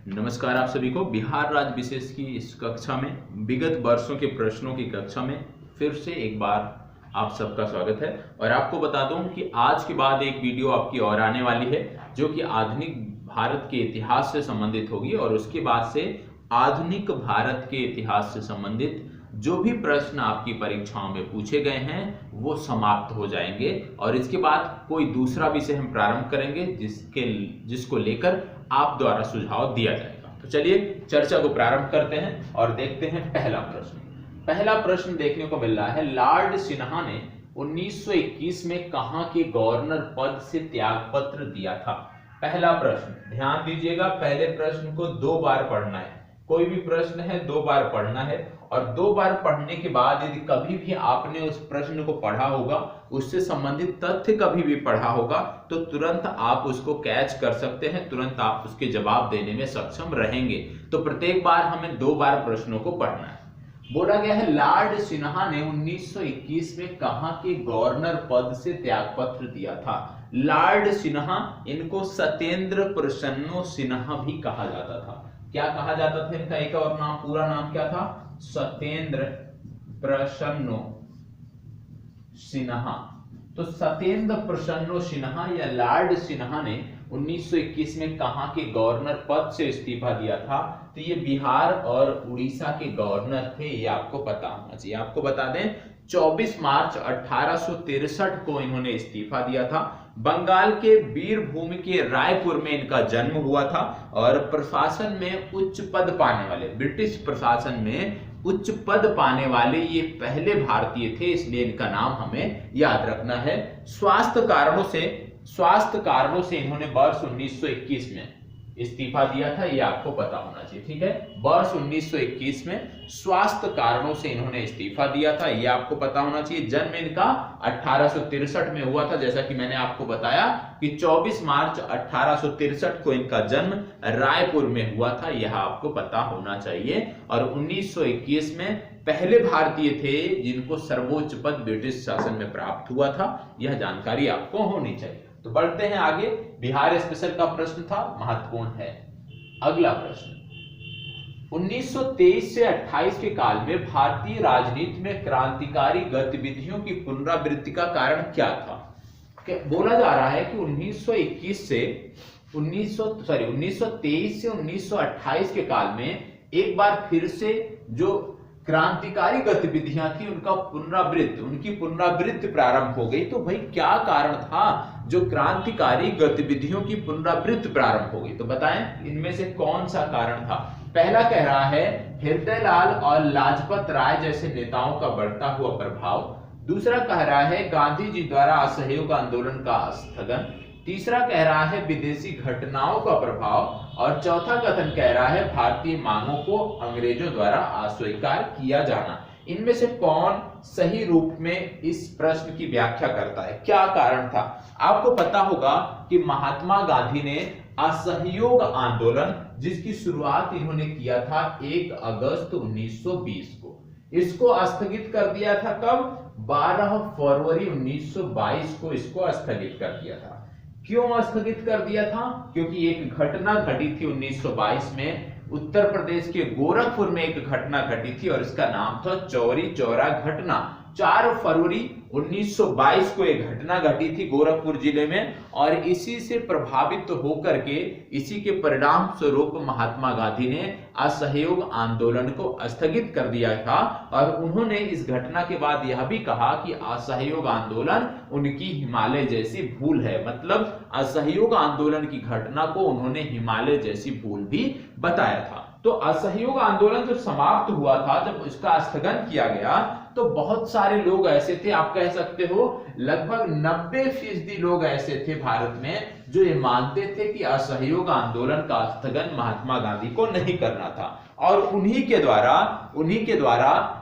नमस्कार आप सभी को। बिहार राज्य विशेष की इस कक्षा में विगत वर्षों के प्रश्नों की कक्षा में फिर से एक बार आप सबका स्वागत है। और आपको बता दूं कि आज के बाद एक वीडियो आपकी और आने वाली है जो कि आधुनिक भारत के इतिहास से संबंधित होगी, और उसके बाद से आधुनिक भारत के इतिहास से संबंधित जो भी प्रश्न आपकी परीक्षाओं में पूछे गए हैं वो समाप्त हो जाएंगे, और इसके बाद कोई दूसरा विषय हम प्रारंभ करेंगे जिसको लेकर आप द्वारा सुझाव दिया जाएगा। तो चलिए चर्चा को प्रारंभ करते हैं और देखते हैं पहला प्रश्न। पहला प्रश्न देखने को मिल रहा है, लॉर्ड सिन्हा ने 1921 में कहां के गवर्नर पद से त्यागपत्र दिया था? पहला प्रश्न ध्यान दीजिएगा, पहले प्रश्न को 2 बार पढ़ना है। कोई भी प्रश्न है 2 बार पढ़ना है, और 2 बार पढ़ने के बाद यदि कभी भी आपने उस प्रश्न को पढ़ा होगा, उससे संबंधित तथ्य कभी भी पढ़ा होगा, तो तुरंत आप उसको कैच कर सकते हैं, तुरंत आप उसके जवाब देने में सक्षम रहेंगे। तो प्रत्येक बार हमें 2 बार प्रश्नों को पढ़ना है। बोला गया है लॉर्ड सिन्हा ने 1921 में कहां के गवर्नर पद से त्यागपत्र दिया था? लॉर्ड सिन्हा, इनको सत्येंद्र प्रसन्नो सिन्हा भी कहा जाता था। क्या कहा जाता था इनका एक और नाम, पूरा नाम क्या था? सत्येंद्र प्रसन्नो सिन्हा। तो सत्येंद्र प्रसन्नो सिन्हा या लॉर्ड सिन्हा ने 1921 में कहां के गवर्नर पद से इस्तीफा दिया था? तो ये बिहार और उड़ीसा के गवर्नर थे, ये आपको पता होना चाहिए। आपको बता दें 24 मार्च 1863 को इन्होंने इस्तीफा दिया था। बंगाल के वीरभूमि के रायपुर में इनका जन्म हुआ था, और प्रशासन में उच्च पद पाने वाले, ब्रिटिश प्रशासन में उच्च पद पाने वाले ये पहले भारतीय थे, इसलिए इनका नाम हमें याद रखना है। स्वास्थ्य कारणों से इन्होंने वर्ष 1921 में इस्तीफा दिया था, ये आपको पता होना चाहिए। ठीक है, वर्ष 1921 में स्वास्थ्य कारणों से इन्होंने इस्तीफा दिया था, ये आपको पता होना चाहिए। जन्म इनका 1863 में हुआ था, जैसा कि मैंने आपको बताया कि 24 मार्च 1863 को इनका जन्म रायपुर में हुआ था, यह आपको पता होना चाहिए। और 1921 में पहले भारतीय थे जिनको सर्वोच्च पद ब्रिटिश शासन में प्राप्त हुआ था, यह जानकारी आपको होनी चाहिए। तो बढ़ते हैं आगे। बिहार स्पेशल का प्रश्न था, महत्वपूर्ण है। अगला प्रश्न, 1923 से 28 के काल में भारतीय राजनीति में क्रांतिकारी गतिविधियों की पुनरावृत्ति का कारण क्या था? बोला जा रहा है कि 1923 से 1928 के काल में एक बार फिर से जो क्रांतिकारी गतिविधियां थी उनकी पुनरावृत्ति प्रारंभ हो गई। तो भाई क्या कारण था जो क्रांतिकारी गतिविधियों की पुनरावृत्ति प्रारंभ हो गई? तो बताएं इनमें से कौन सा कारण था? पहला कह रहा है हृदयलाल और लाजपत राय जैसे नेताओं का बढ़ता हुआ प्रभाव। दूसरा कह रहा है गांधी जी द्वारा असहयोग आंदोलन का स्थगन। तीसरा कह रहा है विदेशी घटनाओं का प्रभाव, और चौथा कथन कह रहा है भारतीय मांगों को अंग्रेजों द्वारा अस्वीकार किया जाना। इनमें से कौन सही रूप में इस प्रश्न की व्याख्या करता है? क्या कारण था? आपको पता होगा कि महात्मा गांधी ने असहयोग आंदोलन, जिसकी शुरुआत इन्होंने किया था 1 अगस्त 1920 को, इसको स्थगित कर दिया था कब? 12 फरवरी 1922 को इसको स्थगित कर दिया था। क्यों स्थगित कर दिया था? क्योंकि एक घटना घटी थी 1922 में, उत्तर प्रदेश के गोरखपुर में एक घटना घटी थी, और इसका नाम था चौरी चौरा घटना। 4 फरवरी 1922 को एक घटना घटी थी गोरखपुर जिले में, और इसी से प्रभावित होकर के, इसी के परिणाम स्वरूप महात्मा गांधी ने असहयोग आंदोलन को स्थगित कर दिया था। और उन्होंने इस घटना के बाद यह भी कहा कि असहयोग आंदोलन उनकी हिमालय जैसी भूल है, मतलब असहयोग आंदोलन की घटना को उन्होंने हिमालय जैसी भूल भी बताया था। तो असहयोग आंदोलन जब समाप्त हुआ था, जब उसका स्थगन किया गया, तो बहुत सारे लोग ऐसे थे, आप कह सकते हो लगभग 90% लोग ऐसे थे भारत में जो ये मानते थे कि असहयोग आंदोलन का स्थगन महात्मा गांधी को नहीं करना था। और उन्हीं के द्वारा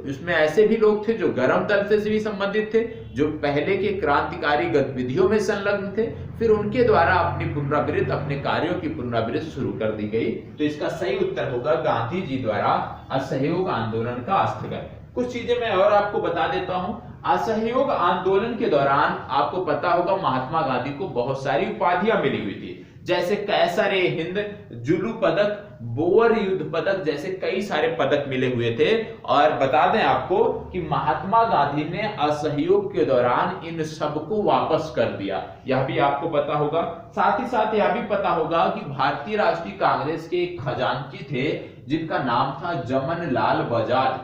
उसमें ऐसे भी लोग थे जो गर्म तंत्र से भी संबंधित थे, जो पहले के क्रांतिकारी गतिविधियों में संलग्न थे, फिर उनके द्वारा अपने कार्यों की पुनरावृत्ति शुरू कर दी गई। तो इसका सही उत्तर होगा गांधी जी द्वारा असहयोग आंदोलन का स्थगन। कुछ चीजें मैं और आपको बता देता हूं। असहयोग आंदोलन के दौरान आपको पता होगा महात्मा गांधी को बहुत सारी उपाधियां मिली हुई थी, जैसे कैसर ए हिंद, जुलू पदक, बोअर युद्ध पदक जैसे कई सारे पदक मिले हुए थे। और बता दें आपको कि महात्मा गांधी ने असहयोग के दौरान इन सबको वापस कर दिया, यह भी आपको पता होगा। साथ ही साथ यह भी पता होगा कि भारतीय राष्ट्रीय कांग्रेस के एक खजांची थे जिनका नाम था जमनलाल बजाज।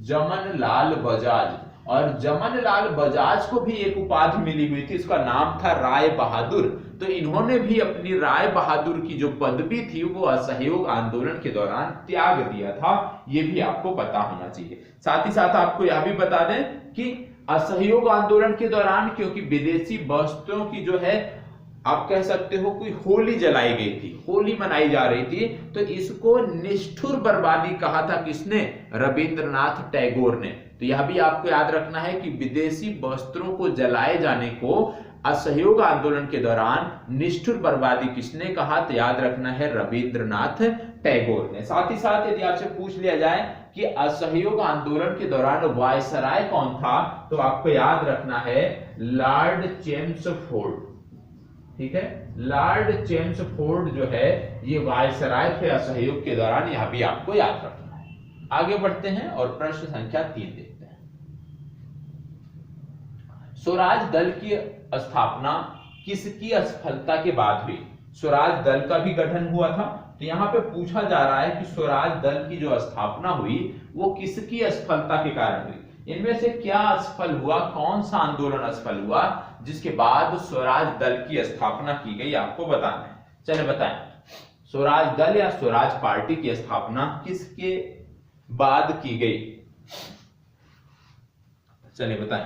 जमनलाल बजाज, और जमनलाल बजाज को भी एक उपाधि मिली हुई थी, इसका नाम था राय बहादुर। तो इन्होंने भी अपनी राय बहादुर की जो पदवी थी वो असहयोग आंदोलन के दौरान त्याग दिया था, ये भी आपको पता होना चाहिए। साथ ही साथ आपको यह भी बता दें कि असहयोग आंदोलन के दौरान क्योंकि विदेशी वस्त्रों की जो है आप कह सकते हो कोई होली जलाई गई थी, होली मनाई जा रही थी, तो इसको निष्ठुर बर्बादी कहा था किसने? रविंद्रनाथ टैगोर ने। तो यह भी आपको याद रखना है कि विदेशी वस्त्रों को जलाए जाने को असहयोग आंदोलन के दौरान निष्ठुर बर्बादी किसने कहा? तो याद रखना है रविंद्रनाथ टैगोर ने। साथ ही साथ यदि आपसे पूछ लिया जाए कि असहयोग आंदोलन के दौरान वायसराय कौन था, तो आपको याद रखना है लॉर्ड चेम्सफोर्ड। ठीक है, लॉर्ड चेम्सफोर्ड जो है ये वायसराय थे असहयोग के दौरान, यह भी आपको याद रखना है। आगे बढ़ते हैं और प्रश्न संख्या 3 देखते हैं। स्वराज दल की स्थापना किसकी असफलता के बाद हुई? स्वराज दल का भी गठन हुआ था, तो यहां पे पूछा जा रहा है कि स्वराज दल की जो स्थापना हुई वो किसकी असफलता के कारण हुई? इनमें से क्या असफल हुआ, कौन सा आंदोलन असफल हुआ जिसके बाद स्वराज दल की स्थापना की गई, आपको बताना है। चले बताएं, स्वराज दल या स्वराज पार्टी की स्थापना किसके बाद की गई? चलिए बताएं।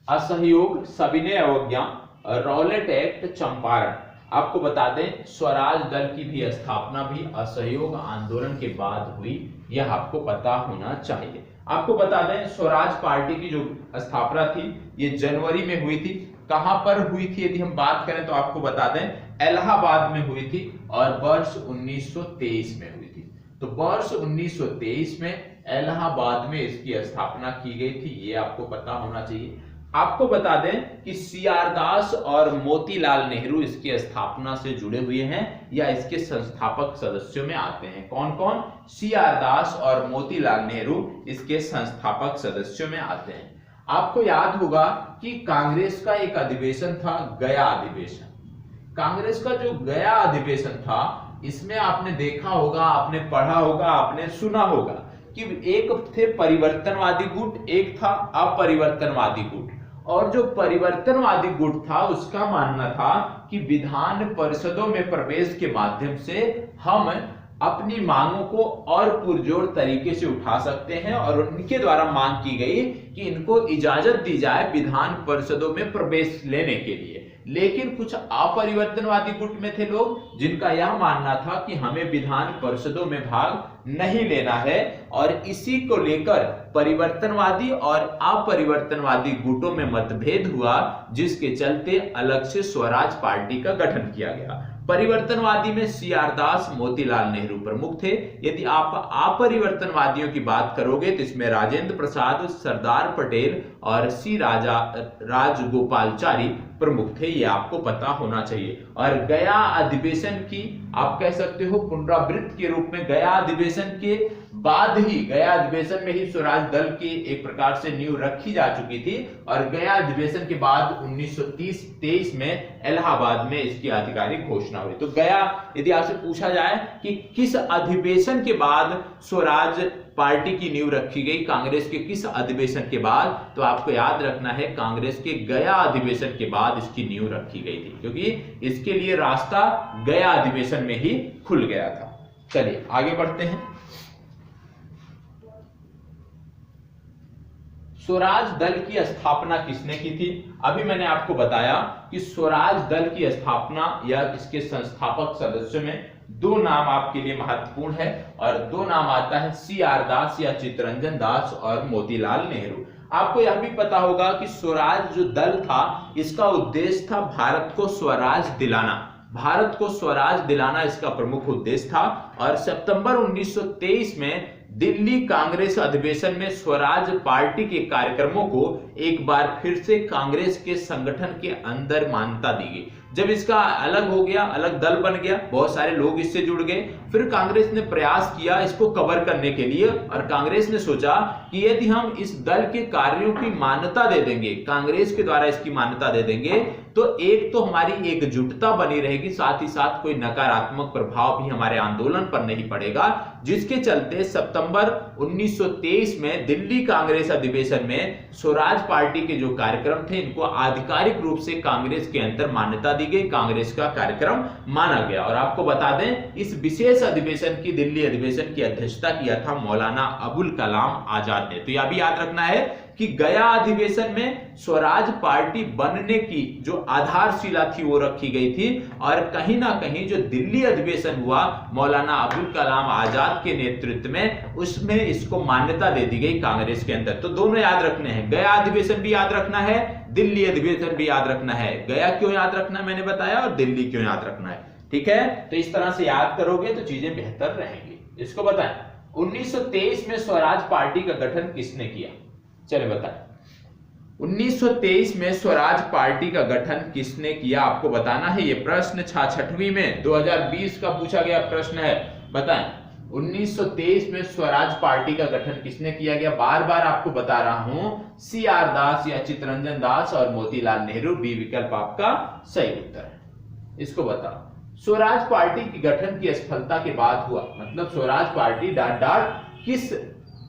असहयोग, सविनय अवज्ञा, रॉलेट एक्ट, चंपारण। आपको बता दें स्वराज दल की भी स्थापना भी असहयोग आंदोलन के बाद हुई, यह आपको पता होना चाहिए। आपको बता दें स्वराज पार्टी की जो स्थापना थी ये जनवरी में हुई थी। कहां पर हुई थी यदि हम बात करें तो आपको बता दें इलाहाबाद में हुई थी और वर्ष 1923 में हुई थी। तो वर्ष 1923 में इलाहाबाद में इसकी स्थापना की गई थी, ये आपको पता होना चाहिए। आपको बता दें कि सी.आर. दास और मोतीलाल नेहरू इसकी स्थापना से जुड़े हुए हैं या इसके संस्थापक सदस्यों में आते हैं। कौन कौन? सी.आर. दास और मोतीलाल नेहरू इसके संस्थापक सदस्यों में आते हैं। आपको याद होगा कि कांग्रेस का एक अधिवेशन था गया अधिवेशन। कांग्रेस का जो गया अधिवेशन था इसमें आपने देखा होगा, आपने पढ़ा होगा, आपने सुना होगा कि एक थे परिवर्तनवादी गुट, एक था अपरिवर्तनवादी गुट। और जो परिवर्तनवादी गुट था उसका मानना था कि विधान परिषदों में प्रवेश के माध्यम से हम अपनी मांगों को और पुरजोर तरीके से उठा सकते हैं, और उनके द्वारा मांग की गई कि इनको इजाजत दी जाए विधान परिषदों में प्रवेश लेने के लिए। लेकिन कुछ अपरिवर्तनवादी गुट में थे लोग जिनका यह मानना था कि हमें विधान परिषदों में भाग नहीं लेना है, और इसी को लेकर परिवर्तनवादी और अपरिवर्तनवादी गुटों में मतभेद हुआ, जिसके चलते अलग से स्वराज पार्टी का गठन किया गया। परिवर्तनवादी में सी.आर. दास, मोतीलाल नेहरू प्रमुख थे। यदि आप अपरिवर्तनवादियों की बात करोगे तो इसमें राजेंद्र प्रसाद, सरदार पटेल और सी राजगोपालचारी प्रमुख थे, ये आपको पता होना चाहिए। और गया अधिवेशन की आप कह सकते हो पुनरावृत्ति के रूप में गया अधिवेशन के बाद ही, गया अधिवेशन में ही स्वराज दल की एक प्रकार से नींव रखी जा चुकी थी, और गया अधिवेशन के बाद 1923 में इलाहाबाद में इसकी आधिकारिक घोषणा हुई। तो गया, यदि आपसे पूछा जाए कि किस अधिवेशन के बाद स्वराज पार्टी की नींव रखी गई, कांग्रेस के किस अधिवेशन के बाद, तो आपको याद रखना है कांग्रेस के गया अधिवेशन के बाद इसकी नींव रखी गई थी, क्योंकि इसके लिए रास्ता गया अधिवेशन में ही खुल गया था। चलिए आगे बढ़ते हैं। स्वराज दल की स्थापना किसने की थी? अभी मैंने आपको बताया कि स्वराज दल की स्थापना या इसके संस्थापक सदस्यों में दो नाम आपके लिए महत्वपूर्ण है, और दो नाम आता है सी.आर. दास या चित्तरंजन दास और मोतीलाल नेहरू। आपको यह भी पता होगा कि स्वराज जो दल था इसका उद्देश्य था भारत को स्वराज दिलाना। भारत को स्वराज दिलाना इसका प्रमुख उद्देश्य था, और सितंबर 1923 में दिल्ली कांग्रेस अधिवेशन में स्वराज पार्टी के कार्यक्रमों को एक बार फिर से कांग्रेस के संगठन के अंदर मान्यता दी गई। जब इसका अलग हो गया, अलग दल बन गया, बहुत सारे लोग इससे जुड़ गए, फिर कांग्रेस ने प्रयास किया इसको कवर करने के लिए, और कांग्रेस ने सोचा कि यदि हम इस दल के कार्यों की मान्यता दे देंगे, कांग्रेस के द्वारा इसकी मान्यता दे देंगे, तो एक तो हमारी एकजुटता बनी रहेगी, साथ ही साथ कोई नकारात्मक प्रभाव भी हमारे आंदोलन पर नहीं पड़ेगा, जिसके चलते सितंबर 1923 में दिल्ली कांग्रेस अधिवेशन में स्वराज पार्टी के जो कार्यक्रम थे इनको आधिकारिक रूप से कांग्रेस के अंदर मान्यता दी गई, कांग्रेस का कार्यक्रम माना गया। और आपको बता दें इस विशेष अधिवेशन की, दिल्ली अधिवेशन की अध्यक्षता किया था मौलाना अबुल कलाम आजाद ने। तो यह भी याद रखना है कि गया अधिवेशन में स्वराज पार्टी बनने की जो आधारशिला थी वो रखी गई थी, और कहीं ना कहीं जो दिल्ली अधिवेशन हुआ मौलाना अबुल कलाम आजाद के नेतृत्व में, उसमें इसको मान्यता दे दी गई कांग्रेस के अंदर। तो दोनों याद रखने हैं, गया अधिवेशन भी याद रखना है, दिल्ली अधिवेशन भी याद रखना है। गया क्यों याद रखना है मैंने बताया, और दिल्ली क्यों याद रखना है, ठीक है। तो इस तरह से याद करोगे तो चीजें बेहतर रहेंगी। इसको बताएं 1923 में स्वराज पार्टी का गठन किसने किया, चले बताएं। 1923 में स्वराज पार्टी का गठन किसने किया, आपको बताना है। यह प्रश्न 6वीं में 2020 का पूछा गया प्रश्न है, बताएं 1923 में स्वराज पार्टी का गठन किसने किया गया। बार बार आपको बता रहा हूं, CR दास या चित्तरंजन दास और मोतीलाल नेहरू, बी विकल्प आपका सही उत्तर है। इसको बताओ स्वराज पार्टी की गठन की असफलता के बाद हुआ, मतलब स्वराज पार्टी डॉट डॉट किस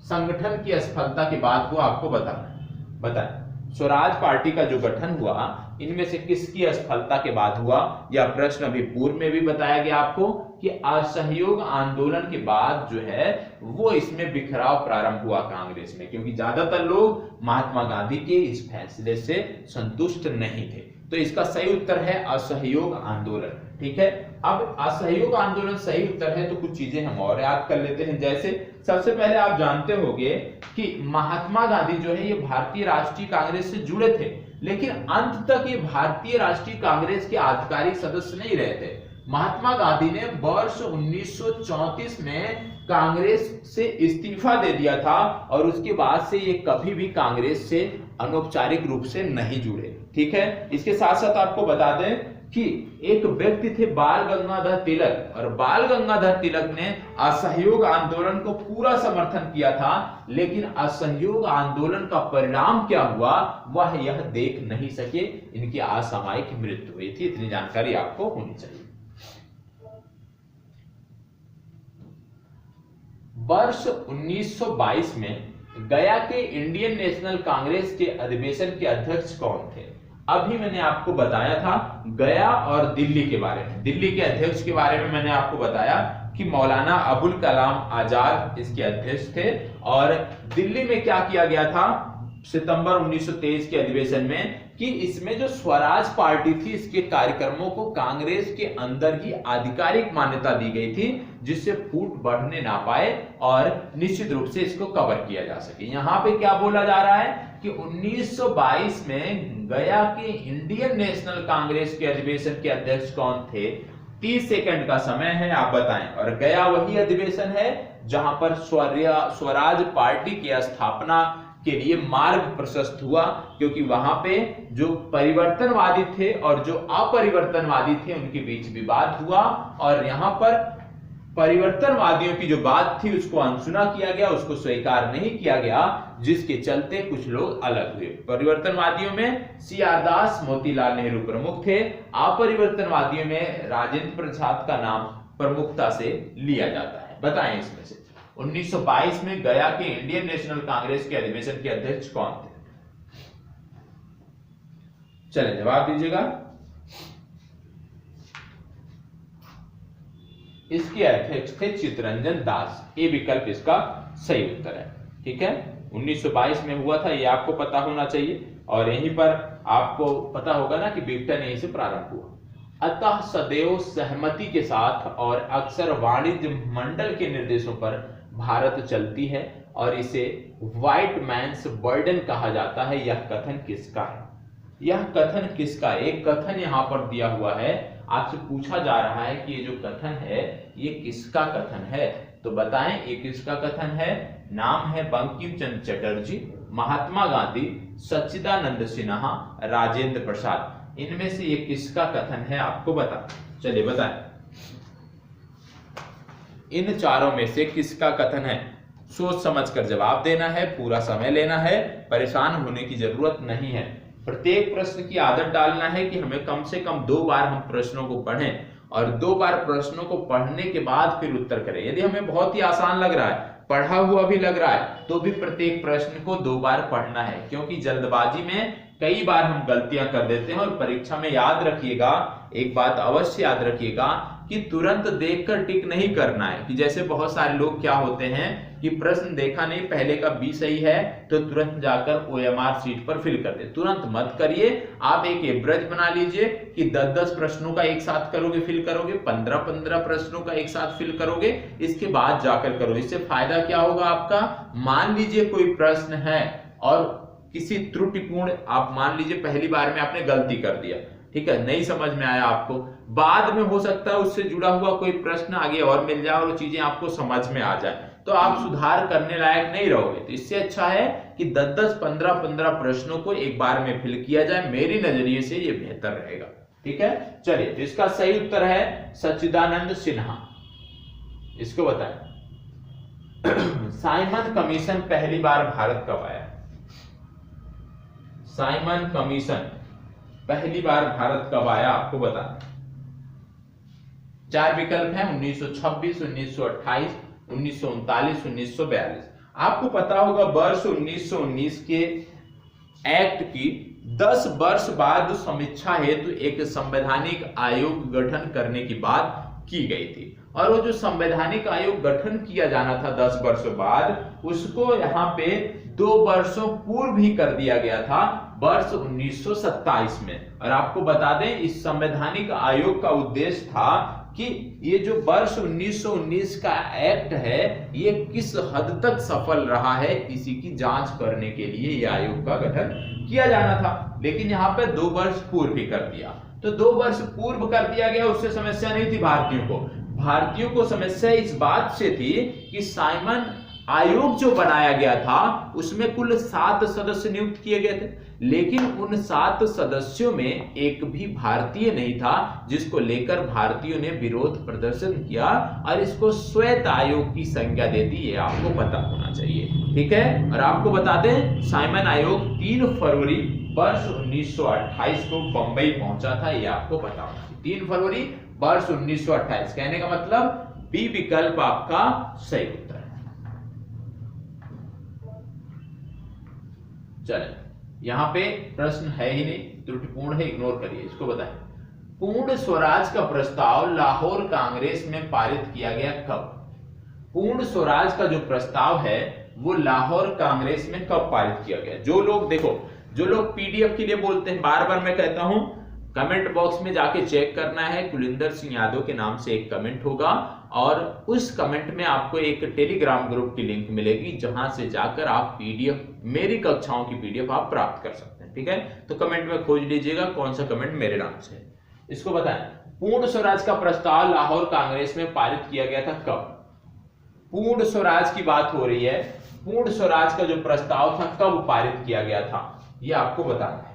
संगठन की असफलता के बाद हुआ, आपको बताना है। बताएं स्वराज पार्टी का जो गठन हुआ इनमें से किसकी असफलता के बाद हुआ। यह प्रश्न अभी पूर्व में भी बताया गया आपको कि असहयोग आंदोलन के बाद जो है वो इसमें बिखराव प्रारंभ हुआ कांग्रेस में, क्योंकि ज्यादातर लोग महात्मा गांधी के इस फैसले से संतुष्ट नहीं थे। तो इसका सही उत्तर है असहयोग आंदोलन, ठीक है। अब असहयोग आंदोलन सही उत्तर है, तो कुछ चीजें हम और याद कर लेते हैं। जैसे सबसे पहले आप जानते होंगे कि महात्मा गांधी जो है ये भारतीय राष्ट्रीय कांग्रेस से जुड़े थे, लेकिन अंत तक ये भारतीय राष्ट्रीय कांग्रेस के आधिकारिक सदस्य नहीं रहे थे। महात्मा गांधी ने वर्ष 1934 में कांग्रेस से इस्तीफा दे दिया था, और उसके बाद से ये कभी भी कांग्रेस से अनौपचारिक रूप से नहीं जुड़े, ठीक है। इसके साथ साथ आपको बता दें कि एक व्यक्ति थे बाल गंगाधर तिलक, और बाल गंगाधर तिलक ने असहयोग आंदोलन को पूरा समर्थन किया था, लेकिन असहयोग आंदोलन का परिणाम क्या हुआ वह यह देख नहीं सके, इनकी असामयिक मृत्यु हुई थी। इतनी जानकारी आपको होनी चाहिए। वर्ष 1922 में गया के इंडियन नेशनल कांग्रेस के अधिवेशन के अध्यक्ष कौन थे। अभी मैंने आपको बताया था गया और दिल्ली के बारे में, दिल्ली के अध्यक्ष के बारे में मैंने आपको बताया कि मौलाना अबुल कलाम आजाद इसके अध्यक्ष थे। और दिल्ली में क्या किया गया था सितंबर 1923 के अधिवेशन में, कि इसमें जो स्वराज पार्टी थी इसके कार्यक्रमों को कांग्रेस के अंदर ही आधिकारिक मान्यता दी गई थी, जिससे फूट बढ़ने ना पाए और निश्चित रूप से इसको कवर किया जा सके। यहां पे क्या बोला जा रहा है कि 1922 में गया के इंडियन नेशनल कांग्रेस के अधिवेशन के अध्यक्ष कौन थे। 30 सेकंड का समय है, आप बताएं। और गया वही अधिवेशन है जहां पर स्वराज पार्टी की स्थापना के लिए मार्ग प्रशस्त हुआ, क्योंकि वहां पे जो परिवर्तनवादी थे और जो अपरिवर्तनवादी थे उनके बीच विवाद हुआ, और यहां पर परिवर्तनवादियों की जो बात थी उसको अनसुना किया गया, उसको स्वीकार नहीं किया गया, जिसके चलते कुछ लोग अलग हुए। परिवर्तनवादियों में CR दास, मोतीलाल नेहरू प्रमुख थे। अपरिवर्तनवादियों में राजेंद्र प्रसाद का नाम प्रमुखता से लिया जाता है। बताएं इसमें से 1922 में गया के इंडियन नेशनल कांग्रेस के अधिवेशन के अध्यक्ष कौन थे। चलिए जवाब दीजिएगा। इसके अध्यक्ष थे चित्तरंजन दास, ये विकल्प इसका सही उत्तर है, ठीक है। 1922 में हुआ था, ये आपको पता होना चाहिए। और यहीं पर आपको पता होगा ना कि विघटन यहीं से प्रारंभ हुआ। अतः सदैव सहमति के साथ और अक्सर वाणिज्य मंडल के निर्देशों पर भारत चलती है, और इसे व्हाइट मैन्स बर्डन कहा जाता है। यह कथन किसका है, यह कथन किसका। एक कथन यहां पर दिया हुआ है, आपसे पूछा जा रहा है कि ये जो कथन है ये किसका कथन है। तो बताएं ये किसका कथन है? नाम है बंकिम चंद्र चटर्जी, महात्मा गांधी, सच्चिदानंद सिन्हा, राजेंद्र प्रसाद। इनमें से ये किसका कथन है आपको बता, चलिए बताएं इन चारों में से किसका कथन है? सोच समझकर जवाब देना है, पूरा समय लेना है, परेशान होने की जरूरत नहीं है। प्रत्येक प्रश्न की आदत डालना है कि हमें कम से कम 2 बार हम प्रश्नों को पढ़ें और 2 बार प्रश्नों को पढ़ने के बाद फिर उत्तर करें। यदि हमें बहुत ही आसान लग रहा है, पढ़ा हुआ भी लग रहा है, तो भी प्रत्येक प्रश्न को 2 बार पढ़ना है, क्योंकि जल्दबाजी में कई बार हम गलतियां कर देते हैं। और परीक्षा में याद रखिएगा, एक बात अवश्य याद रखिएगा कि तुरंत देखकर टिक नहीं करना है। कि जैसे बहुत सारे लोग क्या होते हैं कि प्रश्न देखा नहीं, पहले का बी सही है तो तुरंत जाकर OMR शीट पर फिल कर दे। तुरंत मत करिए, आप एक एवरेज बना लीजिए कि 10-10 प्रश्नों का एक साथ करोगे, फिल करोगे, 15-15 प्रश्नों का एक साथ फिल करोगे, इसके बाद जाकर करो। इससे फायदा क्या होगा आपका? मान लीजिए कोई प्रश्न है और किसी त्रुटिपूर्ण, आप मान लीजिए पहली बार में आपने गलती कर दिया, ठीक है, नहीं समझ में आया आपको, बाद में हो सकता है उससे जुड़ा हुआ कोई प्रश्न आगे और मिल जाए और वो चीजें आपको समझ में आ जाए, तो आप सुधार करने लायक नहीं रहोगे। तो इससे अच्छा है कि 10-10, 15-15 प्रश्नों को एक बार में फिल किया जाए। मेरी नजरिए से ये बेहतर रहेगा, ठीक है। चलिए, तो इसका सही उत्तर है सच्चिदानंद सिन्हा। इसको बताएं साइमन कमीशन पहली बार भारत कब आया? साइमन कमीशन पहली बार भारत कब आया आपको बताना। 4 विकल्प हैं, 1926, 1928, 1939, 1942। आपको पता होगा वर्ष 1919 के एक्ट की 10 वर्ष बाद समीक्षा हेतु एक संवैधानिक आयोग गठन करने की बात की गई थी। और वो जो संवैधानिक आयोग गठन किया जाना था 10 वर्ष बाद, उसको यहाँ पे 2 वर्षों पूर्व ही कर दिया गया था, वर्ष 1927 में। और आपको बता दें इस संवैधानिक आयोग का उद्देश्य था कि ये जो वर्ष 1919 का एक्ट है ये किस हद तक सफल रहा है, इसी की जांच करने के लिए ये आयोग का गठन किया जाना था। लेकिन यहाँ पे 2 वर्ष पूर्व ही कर दिया, तो 2 वर्ष पूर्व कर दिया गया, उससे समस्या नहीं थी भारतीयों को। भारतीयों को समस्या इस बात से थी कि साइमन आयोग जो बनाया गया था उसमें कुल 7 सदस्य नियुक्त किए गए थे, लेकिन उन 7 सदस्यों में एक भी भारतीय नहीं था, जिसको लेकर भारतीयों ने विरोध प्रदर्शन किया और इसको श्वेत आयोग की संज्ञा दे दी। ये आपको पता होना चाहिए, ठीक है। और आपको बता दें साइमन आयोग 3 फरवरी वर्ष 1928 को बंबई पहुंचा था, ये आपको पता होना चाहिए। 3 फरवरी वर्ष 1928, कहने का मतलब बी विकल्प आपका सही उत्तर है। चलें, यहां पे प्रश्न है ही नहीं, त्रुटिपूर्ण है, इग्नोर करिए, इसको बताएं। पूर्ण स्वराज का प्रस्ताव लाहौर कांग्रेस में पारित किया गया कब? पूर्ण स्वराज का जो प्रस्ताव है वो लाहौर कांग्रेस में कब पारित किया गया? जो लोग देखो, जो लोग पीडीएफ के लिए बोलते हैं, बार बार मैं कहता हूं कमेंट बॉक्स में जाके चेक करना है। कुलिंदर सिंह यादव के नाम से एक कमेंट होगा और उस कमेंट में आपको एक टेलीग्राम ग्रुप की लिंक मिलेगी, जहां से जाकर आप पीडीएफ, मेरी कक्षाओं की पीडीएफ आप प्राप्त कर सकते हैं, ठीक है। तो कमेंट में खोज लीजिएगा कौन सा कमेंट मेरे नाम से है। इसको बताएं, पूर्ण स्वराज का प्रस्ताव लाहौर कांग्रेस में पारित किया गया था कब? पूर्ण स्वराज की बात हो रही है, पूर्ण स्वराज का जो प्रस्ताव था कब पारित किया गया था, यह आपको बताना है।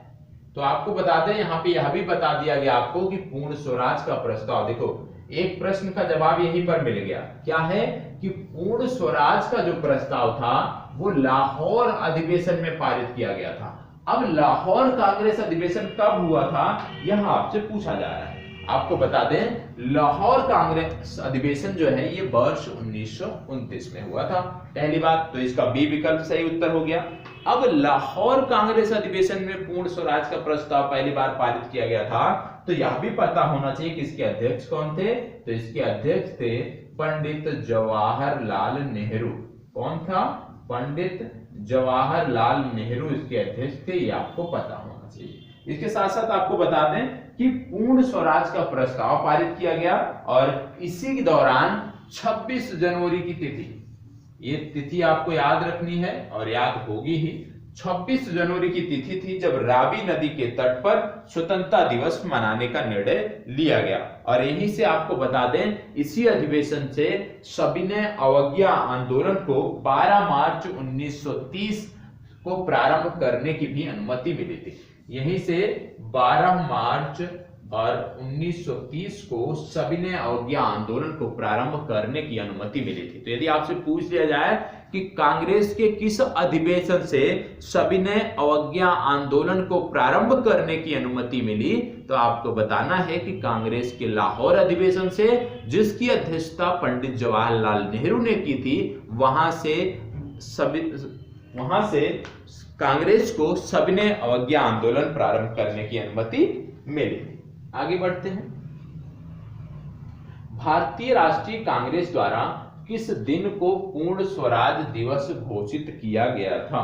तो आपको बता दें, यहाँ पे यह भी बता दिया गया आपको कि पूर्ण स्वराज का प्रस्ताव, देखो एक प्रश्न का जवाब यहीं पर मिल गया, क्या है कि पूर्ण स्वराज का जो प्रस्ताव था वो लाहौर अधिवेशन में पारित किया गया था। अब लाहौर कांग्रेस अधिवेशन कब हुआ था यह आपसे पूछा जा रहा है। आपको बता दें लाहौर कांग्रेस अधिवेशन जो है ये वर्ष 1929 में हुआ था, पहली बात, तो इसका बी विकल्प सही उत्तर हो गया। अब लाहौर कांग्रेस अधिवेशन में पूर्ण स्वराज का प्रस्ताव पहली बार पारित किया गया था, तो यह भी पता होना चाहिए कि इसके अध्यक्ष कौन थे। तो इसके अध्यक्ष थे पंडित जवाहरलाल नेहरू। कौन था? पंडित जवाहरलाल नेहरू इसके अध्यक्ष थे, ये आपको पता होना चाहिए। इसके साथ साथ आपको बता दें कि पूर्ण स्वराज का प्रस्ताव पारित किया गया और इसी के दौरान 26 जनवरी की तिथि, ये तिथि आपको याद रखनी है और याद होगी ही, 26 जनवरी की तिथि थी जब रावी नदी के तट पर स्वतंत्रता दिवस मनाने का निर्णय लिया गया। और यहीं से आपको बता दें, इसी अधिवेशन से सविनय अवज्ञा आंदोलन को 12 मार्च 1930 को प्रारंभ करने की भी अनुमति मिली थी। यहीं से 12 मार्च और 1930 को सविनय अवज्ञा आंदोलन को प्रारंभ करने की अनुमति मिली थी। तो यदि आपसे पूछ लिया जाए कि कांग्रेस के किस अधिवेशन से सविनय अवज्ञा आंदोलन को प्रारंभ करने की अनुमति मिली, तो आपको बताना है कि कांग्रेस के लाहौर अधिवेशन से, जिसकी अध्यक्षता पंडित जवाहरलाल नेहरू ने की थी, वहां से कांग्रेस को सविनय अवज्ञा आंदोलन प्रारंभ करने की अनुमति मिली। आगे बढ़ते हैं। भारतीय राष्ट्रीय कांग्रेस द्वारा किस दिन को पूर्ण स्वराज दिवस घोषित किया गया था?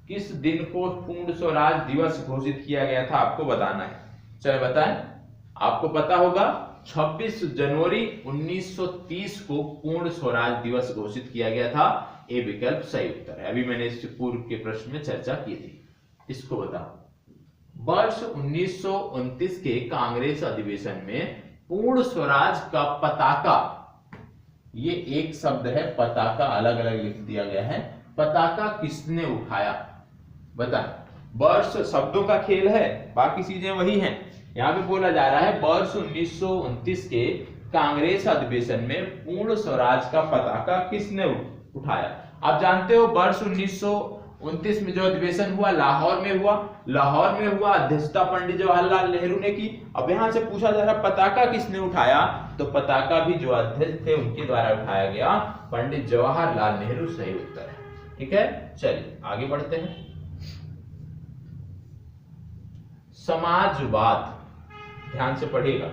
किस दिन को पूर्ण स्वराज दिवस घोषित किया गया था, आपको बताना है। चलिए बताएं, आपको पता होगा 26 जनवरी 1930 को पूर्ण स्वराज दिवस घोषित किया गया था। ये विकल्प सही उत्तर है। अभी मैंने इससे पूर्व के प्रश्न में चर्चा की थी। इसको बताओ। वर्ष 1929 के कांग्रेस अधिवेशन में पूर्ण स्वराज का पताका, ये एक शब्द है पताका, अलग अलग लिख दिया गया है, पताका किसने उठाया? बताएं। वर्ष शब्दों का खेल है, बाकी चीजें वही हैं। यहां पे बोला जा रहा है वर्ष 1929 के कांग्रेस अधिवेशन में पूर्ण स्वराज का पताका किसने उठाया? आप जानते हो वर्ष 1929 में जो अधिवेशन हुआ लाहौर में हुआ, अध्यक्षता पंडित जवाहरलाल नेहरू ने की। अब यहां से पूछा जा रहा पताका किसने उठाया, तो पताका भी जो अध्यक्ष थे उनके द्वारा उठाया गया, पंडित जवाहरलाल नेहरू सही उत्तर है। ठीक है, चलिए आगे बढ़ते हैं। समाजवाद, ध्यान से पढ़िएगा।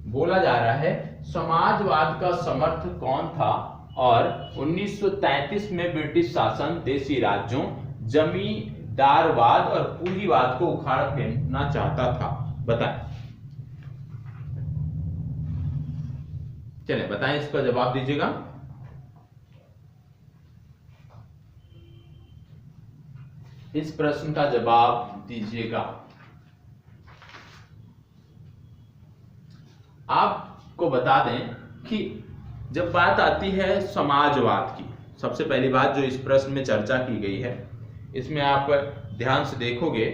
बोला जा रहा है समाजवाद का समर्थक कौन था और 1933 में ब्रिटिश शासन देशी राज्यों, जमींदारवाद और पूंजीवाद को उखाड़ फेंकना चाहता था? बताएं। चलें बताएं, इसका जवाब दीजिएगा। इस प्रश्न का जवाब दीजिएगा। आपको बता दें कि जब बात आती है समाजवाद की, सबसे पहली बात जो इस प्रश्न में चर्चा की गई है, इसमें आप ध्यान से देखोगे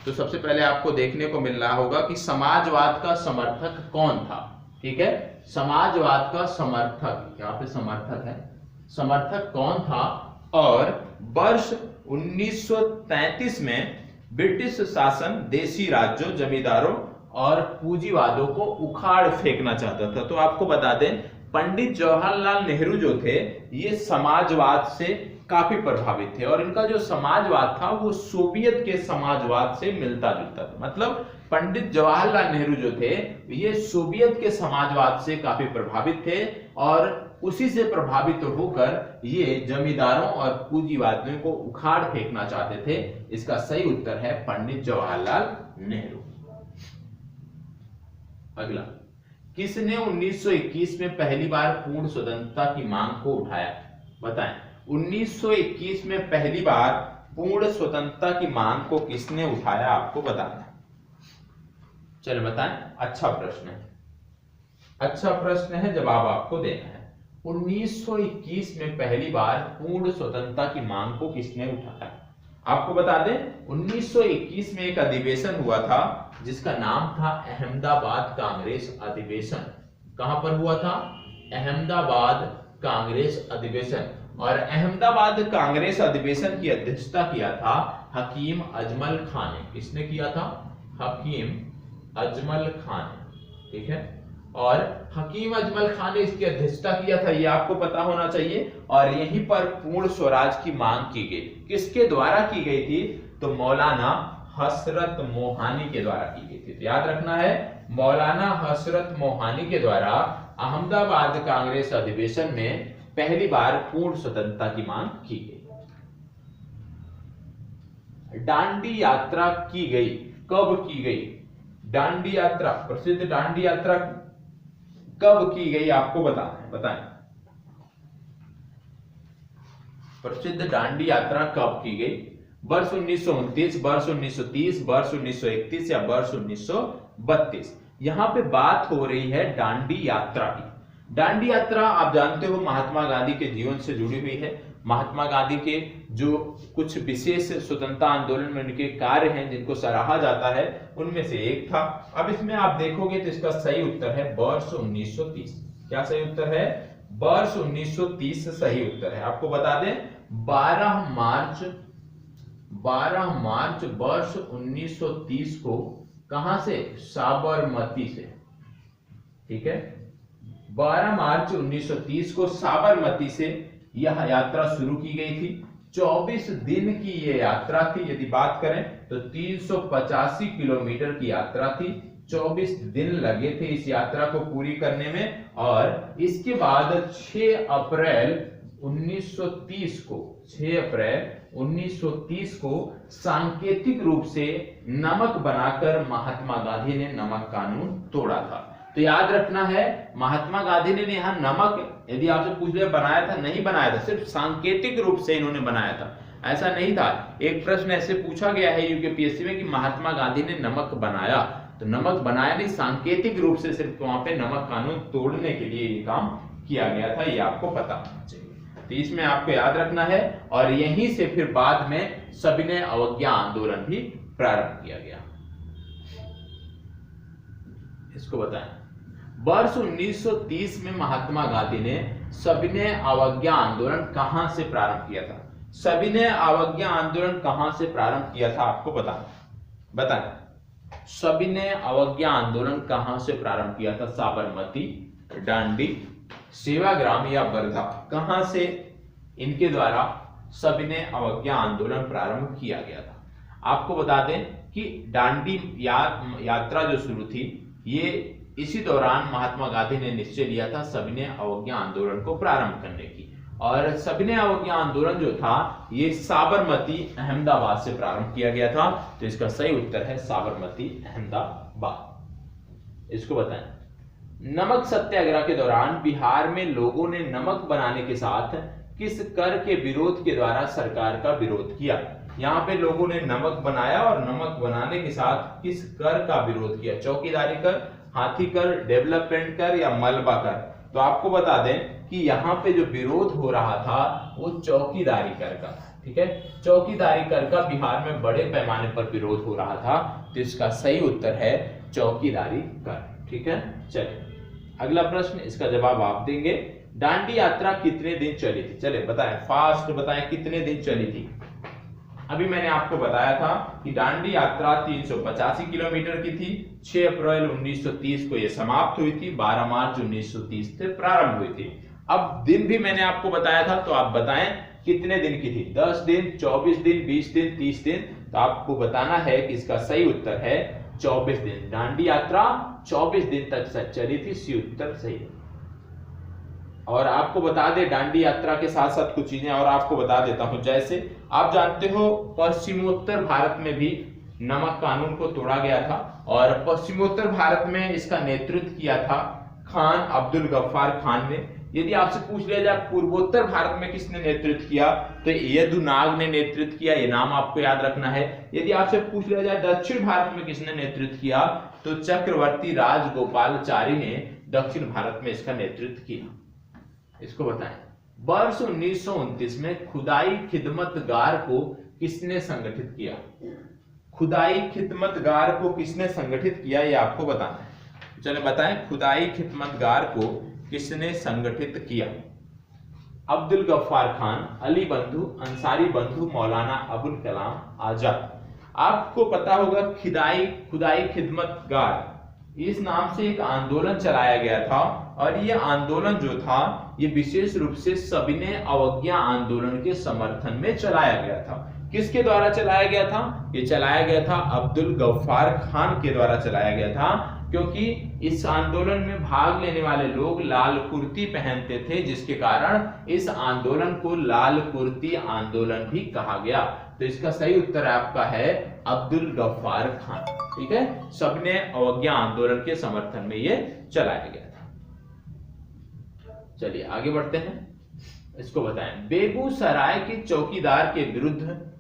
तो सबसे पहले आपको देखने को मिल रहा होगा कि समाजवाद का समर्थक कौन था। ठीक है, समाजवाद का समर्थक, यहाँ पे समर्थक है, समर्थक कौन था और वर्ष 1933 में ब्रिटिश शासन देशी राज्यों, जमींदारों और पूंजीवादों को उखाड़ फेंकना चाहता था। तो आपको बता दें पंडित जवाहरलाल नेहरू जो थे ये समाजवाद से काफी प्रभावित थे और इनका जो समाजवाद था वो सोवियत के समाजवाद से मिलता जुलता था। मतलब पंडित जवाहरलाल नेहरू जो थे ये सोवियत के समाजवाद से काफी प्रभावित थे और उसी से प्रभावित होकर ये जमींदारों और पूंजीवादियों को उखाड़ फेंकना चाहते थे। इसका सही उत्तर है पंडित जवाहरलाल नेहरू। अगला, किसने 1921 में पहली बार पूर्ण स्वतंत्रता की मांग को उठाया? बताएं। 1921 में पहली बार पूर्ण स्वतंत्रता की मांग को किसने उठाया, आपको बताना है। चलो बताएं। अच्छा प्रश्न है, अच्छा प्रश्न है, जवाब आपको देना है। 1921 में पहली बार पूर्ण स्वतंत्रता की मांग को किसने उठाया? आपको बता दें 1921 में एक अधिवेशन हुआ था जिसका नाम था अहमदाबाद कांग्रेस अधिवेशन। कहां पर हुआ था? अहमदाबाद कांग्रेस अधिवेशन। और अहमदाबाद कांग्रेस अधिवेशन की अध्यक्षता किया था हकीम अजमल खान ने। किसने किया था? हकीम अजमल खान। ठीक है, और हकीम अजमल खान ने इसकी अध्यक्षता किया था, ये आपको पता होना चाहिए। और यहीं पर पूर्ण स्वराज की मांग की गई। किसके द्वारा की गई थी? तो मौलाना हसरत मोहानी के द्वारा की गई थी। तो याद रखना है, मौलाना हसरत मोहानी के द्वारा अहमदाबाद कांग्रेस अधिवेशन में पहली बार पूर्ण स्वतंत्रता की मांग की गई। दांडी यात्रा की गई, कब की गई? दांडी यात्रा, प्रसिद्ध दांडी यात्रा कब की गई, आपको बताना है। बताएं, प्रसिद्ध दांडी यात्रा कब की गई? वर्ष 1929, वर्ष 1930, वर्ष 1931 या वर्ष 1932। यहां पे बात हो रही है दांडी यात्रा की। दांडी यात्रा आप जानते हो महात्मा गांधी के जीवन से जुड़ी हुई है। महात्मा गांधी के जो कुछ विशेष स्वतंत्रता आंदोलन में उनके कार्य हैं जिनको सराहा जाता है, उनमें से एक था। अब इसमें आप देखोगे तो इसका सही उत्तर है वर्ष 1930। क्या सही उत्तर है? वर्ष 1930 सही उत्तर है। आपको बता दें 12 मार्च वर्ष 1930 को कहां से? साबरमती से। ठीक है, 12 मार्च 1930 को साबरमती से यह यात्रा शुरू की गई थी। 24 दिन की यह यात्रा थी। यदि बात करें तो 385 किलोमीटर की यात्रा थी। 24 दिन लगे थे इस यात्रा को पूरी करने में। और इसके बाद 6 अप्रैल 1930 को सांकेतिक रूप से नमक बनाकर महात्मा गांधी ने नमक कानून तोड़ा था। तो याद रखना है, महात्मा गांधी ने यहाँ नमक, यदि आपसे पूछ लिया बनाया था, नहीं बनाया था, सिर्फ सांकेतिक रूप से इन्होंने बनाया था, ऐसा नहीं था। एक प्रश्न ऐसे पूछा गया है यूपीएससी में कि महात्मा गांधी ने नमक बनाया, तो नमक बनाया नहीं, सांकेतिक रूप से सिर्फ वहां पे नमक कानून तोड़ने के लिए ये काम किया गया था। ये आपको पता होना चाहिए। तो इसमें आपको याद रखना है। और यहीं से फिर बाद में सविनय अवज्ञा आंदोलन भी प्रारंभ किया गया। इसको बताएं, वर्ष 1930 में महात्मा गांधी ने सविनय अवज्ञा आंदोलन कहां से प्रारंभ किया था? सविनय अवज्ञा आंदोलन कहां से प्रारंभ किया था आपको बताएं। सविनय अवज्ञा आंदोलन कहां से प्रारंभ किया था? साबरमती, दांडी, सेवाग्राम या वर्धा, कहां से इनके द्वारा सविनय अवज्ञा आंदोलन प्रारंभ किया गया था? आपको बता दें कि दांडी यात्रा जो शुरू थी, ये इसी दौरान महात्मा गांधी ने निश्चय लिया था सविनय अवज्ञा आंदोलन को प्रारंभ करने की। और सविनय अवज्ञा आंदोलन जो था ये साबरमती अहमदाबाद से प्रारंभ किया गया था। तो इसका सही उत्तर है साबरमती अहमदाबाद। इसको बताएं, नमक सत्याग्रह के दौरान बिहार में लोगों ने नमक बनाने के साथ किस कर के विरोध के द्वारा सरकार का विरोध किया? यहाँ पे लोगों ने नमक बनाया और नमक बनाने के साथ किस कर का विरोध किया? चौकीदारी कर, हाथी कर, डेवलपमेंट कर या मलबा कर? तो आपको बता दें कि यहाँ पे जो विरोध हो रहा था वो चौकीदारी कर का। ठीक है, चौकीदारी कर का बिहार में बड़े पैमाने पर विरोध हो रहा था। तो इसका सही उत्तर है चौकीदारी कर। ठीक है, चलिए अगला प्रश्न, इसका जवाब आप देंगे। दांडी यात्रा कितने दिन चली थी? चले बताएं, फास्ट बताएं, कितने दिन चली थी? अभी मैंने आपको बताया था कि दांडी यात्रा 385 किलोमीटर की थी। 6 अप्रैल 1930 को यह समाप्त हुई थी। 12 मार्च 1930 से प्रारंभ हुई थी। अब दिन भी मैंने आपको बताया था, तो आप बताएं कितने दिन की थी? 10 दिन, 24 दिन, 20 दिन, 30 दिन? तो आपको बताना है कि इसका सही उत्तर है 24 दिन। दांडी यात्रा 24 दिन तक चली थी। सी उत्तर सही है। और आपको बता दें दांडी यात्रा के साथ साथ कुछ चीजें और आपको बता देता हूं। जैसे आप जानते हो पश्चिमोत्तर भारत में भी नमक कानून को तोड़ा गया था और पश्चिमोत्तर भारत में इसका नेतृत्व किया था खान अब्दुल गफ्फार खान ने। यदि आपसे पूछ लिया जाए पूर्वोत्तर भारत में किसने नेतृत्व किया, तो यदुनाग ने नेतृत्व किया। ये नाम आपको याद रखना है। यदि आपसे पूछ लिया जाए दक्षिण भारत में किसने नेतृत्व किया, तो चक्रवर्ती राजगोपालाचारी ने दक्षिण भारत में इसका नेतृत्व किया। इसको बताएं, वर्ष 1929 में खुदाई खिदमतगार को किसने संगठित किया? खुदाई खिदमतगार को किसने संगठित किया, ये आपको बताना है। चलो बताएं, खुदाई खिदमतगार को किसने संगठित किया? अब्दुल गफ्फार खान, अली बंधु, अंसारी बंधु, मौलाना अबुल कलाम आजाद। आपको पता होगा खुदाई खिदमतगार, इस नाम से एक आंदोलन चलाया गया था और यह आंदोलन जो था ये विशेष रूप से सविनय अवज्ञा आंदोलन के समर्थन में चलाया गया था। किसके द्वारा चलाया गया था? ये चलाया गया था अब्दुल गफ्फार खान के द्वारा चलाया गया था, क्योंकि इस आंदोलन में भाग लेने वाले लोग लाल कुर्ती पहनते थे, जिसके कारण इस आंदोलन को लाल कुर्ती आंदोलन भी कहा गया। तो इसका सही उत्तर आपका है अब्दुल गफ्फार खान। ठीक है, सविनय अवज्ञा आंदोलन के समर्थन में ये चलाया गया था। चलिए आगे बढ़ते हैं। इसको बताएं, बेगूसराय के चौकीदार के विरुद्ध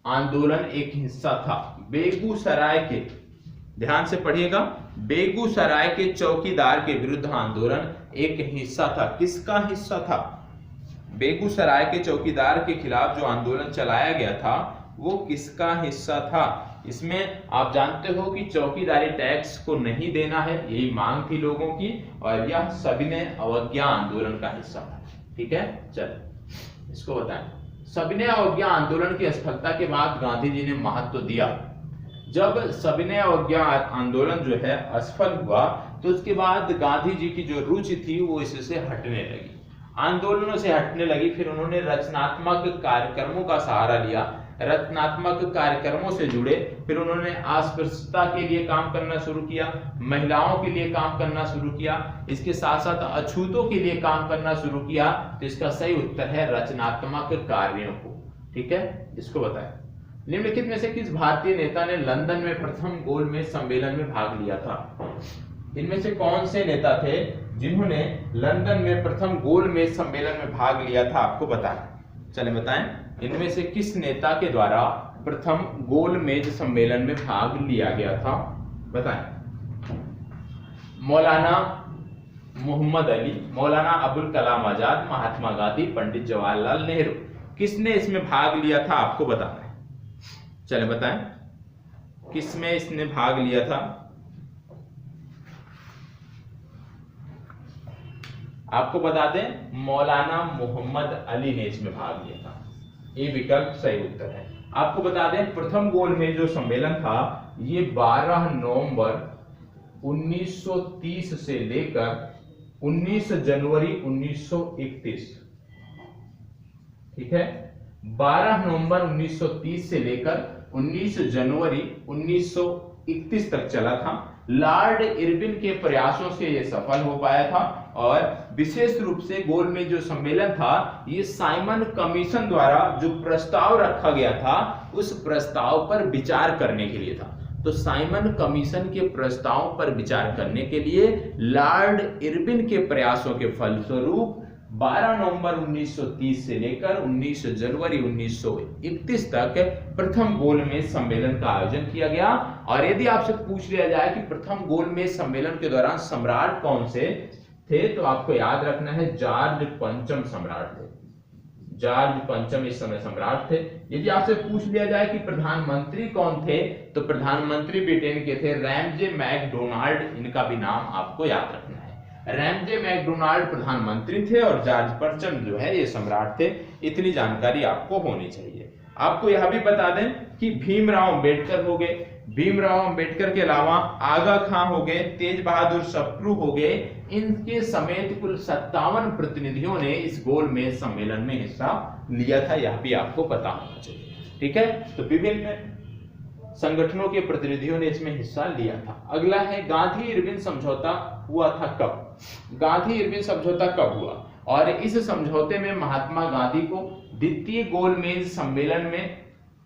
आंदोलन एक हिस्सा था। बेगूसराय के, ध्यान से पढ़िएगा, बेगूसराय के चौकीदार के विरुद्ध आंदोलन एक हिस्सा था। किसका हिस्सा था? बेगूसराय के चौकीदार के खिलाफ जो आंदोलन चलाया गया था वो किसका हिस्सा था? इसमें आप जानते हो कि चौकीदारी टैक्स को नहीं देना है, यही मांग थी लोगों की, और यह सविनय अवज्ञा आंदोलन का हिस्सा था। ठीक है, चल इसको बताएं। सविनय अवज्ञा आंदोलन की असफलता के बाद गांधी जी ने महत्व दिया। जब सविनय अवज्ञा आंदोलन जो है असफल हुआ तो उसके बाद गांधी जी की जो रुचि थी वो इससे हटने लगी, आंदोलनों से हटने लगी। फिर उन्होंने रचनात्मक कार्यक्रमों का सहारा लिया, रचनात्मक कार्यक्रमों से जुड़े। फिर उन्होंने अस्पृश्यता के लिए काम करना शुरू किया, महिलाओं के लिए काम करना शुरू किया, इसके साथ साथ अछूतों के लिए काम करना शुरू किया। तो इसका सही उत्तर है रचनात्मक कार्यों को। ठीक है, इसको बताएं। निम्नलिखित में से किस भारतीय नेता ने लंदन में प्रथम गोलमेज सम्मेलन में भाग लिया था? इनमें से कौन से नेता थे जिन्होंने लंदन में प्रथम गोलमेज सम्मेलन में भाग लिया था? आपको बताना, चले बताएं। इनमें से किस नेता के द्वारा प्रथम गोलमेज सम्मेलन में भाग लिया गया था? बताएं। मौलाना मोहम्मद अली, मौलाना अबुल कलाम आजाद, महात्मा गांधी, पंडित जवाहरलाल नेहरू। किसने इसमें भाग लिया था? आपको बताना है, चले बताएं किसमें इसने भाग लिया था? आपको बता दें मौलाना मोहम्मद अली ने इसमें भाग लिया था, ये विकल्प सही उत्तर है। आपको बता दें प्रथम गोलमेज जो सम्मेलन था ये 12 नवंबर 1930 से लेकर 19 जनवरी 1931, ठीक है, 12 नवंबर 1930 से लेकर 19 जनवरी 1931 तक चला था। लॉर्ड इरविन के प्रयासों से यह सफल हो पाया था और विशेष रूप से गोलमेज जो सम्मेलन था ये साइमन कमीशन द्वारा जो प्रस्ताव रखा गया था उस प्रस्ताव पर विचार करने के लिए था। तो साइमन कमीशन के प्रस्ताव पर विचार करने के लिए लॉर्ड इरविन के प्रयासों के फलस्वरूप 12 नवंबर 1930 से लेकर 19 जनवरी 1931 तक प्रथम गोलमेज सम्मेलन का आयोजन किया गया। और यदि आपसे पूछ लिया जाए कि प्रथम गोलमेज सम्मेलन के दौरान सम्राट कौन से थे तो आपको याद रखना है जॉर्ज पंचम सम्राट थे। जॉर्ज पंचम इस समय सम्राट थे। यदि आपसे पूछ लिया जाए कि प्रधानमंत्री कौन थे तो प्रधानमंत्री ब्रिटेन के थे रैमजे मैकडोनाल्ड, इनका भी नाम आपको याद रखना है। रैमजे मैकडोनाल्ड प्रधानमंत्री थे और जॉर्ज पंचम जो है ये सम्राट थे। इतनी जानकारी आपको होनी चाहिए। आपको यह भी बता दें कि भीमराव अंबेडकर हो गए, भीमराव अंबेडकर के अलावा आगा खां हो गए, तेज बहादुर सप्रू हो गए, इनके समेत कुल 57 प्रतिनिधियों ने इस गोलमेज सम्मेलन में हिस्सा लिया था, यह भी आपको पता होना चाहिए। ठीक है, तो विभिन्न संगठनों के प्रतिनिधियों ने इसमें हिस्सा लिया था। अगला है गांधी इरविन समझौता हुआ था कब? गांधी इरविन समझौता कब हुआ? और इस समझौते में महात्मा गांधी को द्वितीय गोलमेज सम्मेलन में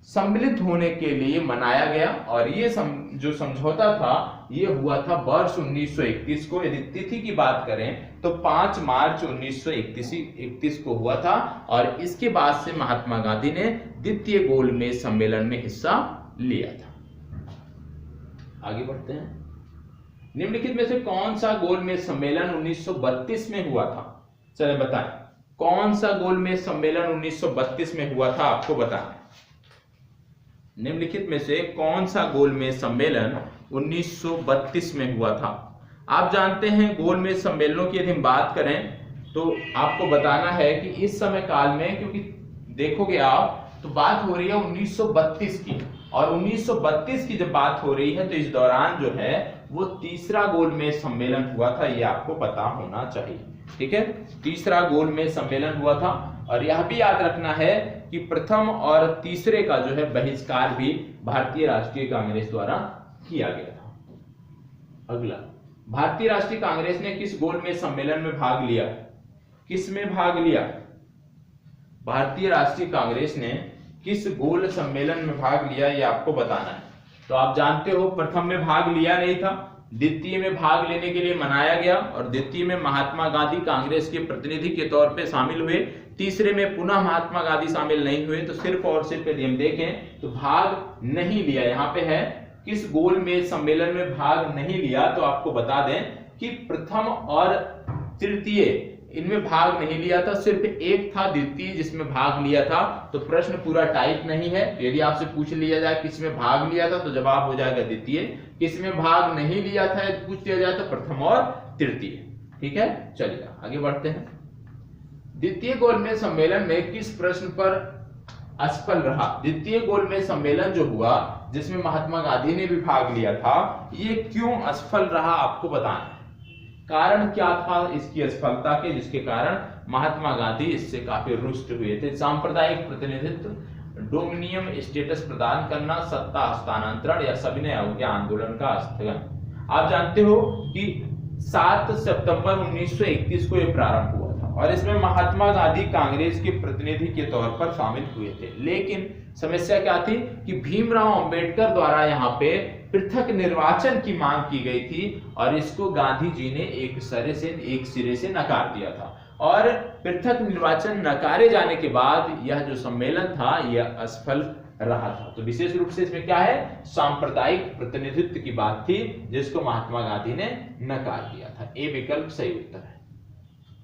सम्मिलित होने के लिए मनाया गया। और ये जो समझौता था ये हुआ था वर्ष 1931 को। यदि तिथि की बात करें तो 5 मार्च 1931 को हुआ था। और इसके बाद से महात्मा गांधी ने द्वितीय गोलमेज सम्मेलन में हिस्सा लिया था। आगे बढ़ते हैं। निम्नलिखित में से कौन सा गोलमेज सम्मेलन 1932 में हुआ था? चलिए बताएं कौन सा गोलमेज सम्मेलन 1932 में हुआ था? आपको बताना है। निम्नलिखित में से कौन सा गोलमेज सम्मेलन 1932 में हुआ था? आप जानते हैं गोलमेज सम्मेलनों की यदि हम बात करें तो आपको बताना है कि इस समय काल में, क्योंकि देखोगे आप तो बात हो रही है 1932 की, और 1932 की जब बात हो रही है तो इस दौरान जो है वो तीसरा गोलमेज सम्मेलन हुआ था, ये आपको पता होना चाहिए। ठीक है, तीसरा गोलमेज सम्मेलन हुआ था। और यह भी याद रखना है कि प्रथम और तीसरे का जो है बहिष्कार भी भारतीय राष्ट्रीय कांग्रेस द्वारा किया गया था। अगला, भारतीय राष्ट्रीय कांग्रेस ने किस गोलमेज सम्मेलन में भाग लिया? किस में भाग लिया? भारतीय राष्ट्रीय कांग्रेस ने किस गोल सम्मेलन में भाग लिया ये आपको बताना है। तो आप जानते हो प्रथम में भाग लिया नहीं था, द्वितीय में भाग लेने के लिए मनाया गया और द्वितीय में महात्मा गांधी कांग्रेस के प्रतिनिधि के तौर पे शामिल हुए, तीसरे में पुनः महात्मा गांधी शामिल नहीं हुए। तो सिर्फ और सिर्फ यदि हम देखें तो भाग नहीं लिया, यहाँ पे है किस गोलमेज सम्मेलन में भाग नहीं लिया, तो आपको बता दें कि प्रथम और तृतीय इनमें भाग नहीं लिया था, सिर्फ एक था द्वितीय जिसमें भाग लिया था। तो प्रश्न पूरा टाइप नहीं है। यदि आपसे पूछ लिया जाए किसमें भाग लिया था तो जवाब हो जाएगा द्वितीय, किसमें भाग नहीं लिया था यदि पूछ लिया जाए तो प्रथम और तृतीय। ठीक है, चलिए आगे बढ़ते हैं। द्वितीय गोलमेज सम्मेलन में किस प्रश्न पर असफल रहा? द्वितीय गोलमेज सम्मेलन जो हुआ जिसमें महात्मा गांधी ने भी भाग लिया था, ये क्यों असफल रहा आपको बताना है। कारण क्या था इसकी असफलता के, जिसके कारण महात्मा गांधी इससे काफी रुष्ट हुए थे? सांप्रदायिक प्रतिनिधित्व, डोमिनियन स्टेटस प्रदान करना, सत्ता हस्तांतरण या सविनय अवज्ञा आंदोलन का स्थगन। आप जानते हो कि 7 सितंबर 1931 को यह प्रारंभ हुआ था और इसमें महात्मा गांधी कांग्रेस के प्रतिनिधि के तौर पर शामिल हुए थे। लेकिन समस्या क्या थी कि भीमराव अंबेडकर द्वारा यहाँ पे पृथक निर्वाचन की मांग की गई थी और इसको गांधी जी ने एक सिरे से नकार दिया था। और पृथक निर्वाचन नकारे जाने के बाद यह जो सम्मेलन था यह असफल रहा था। तो विशेष रूप से इसमें क्या है, सांप्रदायिक प्रतिनिधित्व की बात थी जिसको महात्मा गांधी ने नकार दिया था। ए विकल्प सही उत्तर है।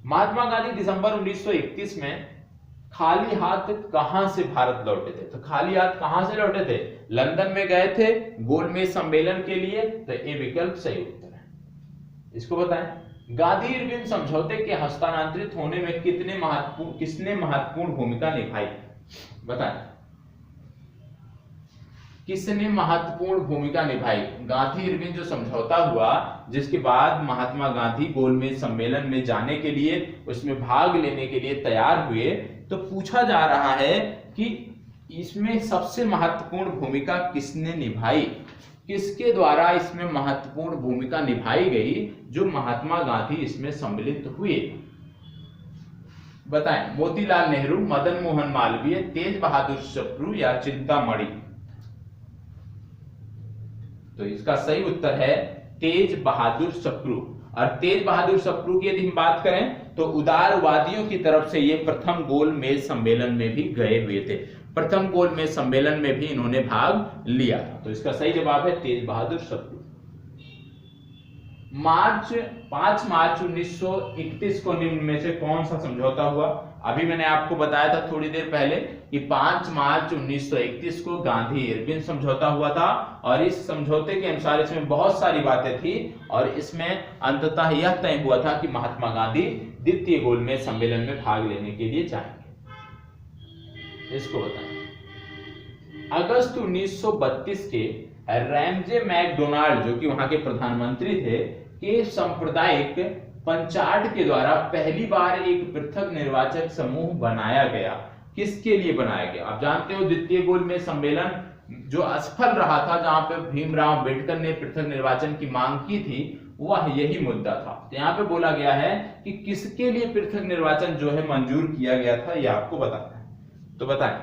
महात्मा गांधी दिसंबर 1931 में खाली हाथ कहां से भारत लौटे थे? तो खाली हाथ कहां से लौटे थे? लंदन में गए थे गोलमेज सम्मेलन के लिए। तो ए विकल्प सही उत्तर है। इसको बताएं, गांधी इरविन समझौते के हस्तांतरित होने में किसने महत्वपूर्ण भूमिका निभाई? बताएं, किसने महत्वपूर्ण भूमिका निभाई? गांधी इरविन जो समझौता हुआ जिसके बाद महात्मा गांधी गोलमेज सम्मेलन में जाने के लिए, उसमें भाग लेने के लिए तैयार हुए, तो पूछा जा रहा है कि इसमें सबसे महत्वपूर्ण भूमिका किसने निभाई, किसके द्वारा इसमें महत्वपूर्ण भूमिका निभाई गई जो महात्मा गांधी इसमें सम्मिलित हुए? बताएं, मोतीलाल नेहरू, मदन मोहन मालवीय, तेज बहादुर सप्रू या चिंतामणि? तो इसका सही उत्तर है तेज बहादुर सप्रू। और तेज बहादुर सप्रू की यदि हम बात करें तो उदारवादियों की तरफ से ये प्रथम गोलमेज सम्मेलन में भी गए हुए थे। प्रथम गोलमेज सम्मेलन में भी इन्होंने भाग लिया था। तो इसका सही जवाब है तेज बहादुर सप्रू। 5 मार्च 1931 को निम्न में से कौन सा समझौता हुआ? अभी मैंने आपको बताया था थोड़ी देर पहले कि 5 मार्च 1931 को गांधी इरविन समझौता हुआ था और इस समझौते के अनुसार इसमें बहुत सारी बातें थी और इसमें अंततः यह तय हुआ था कि महात्मा गांधी द्वितीय गोलमेज सम्मेलन में भाग लेने के लिए जाएंगे। इसको बताएं, अगस्त 1932 के रैमजे मैकडोनाल्ड जो कि वहां के प्रधानमंत्री थे के सांप्रदायिक पंचाट के द्वारा पहली बार एक पृथक निर्वाचक समूह बनाया गया। किसके लिए बनाया गया? आप जानते हो द्वितीय गोलमेज सम्मेलन जो असफल रहा था, जहां पे भीमराव अंबेडकर ने पृथक निर्वाचन की मांग की थी, वह यही मुद्दा था। तो यहाँ पे बोला गया है कि किसके लिए पृथक निर्वाचन जो है मंजूर किया गया था, यह आपको बताना है। तो बताएं,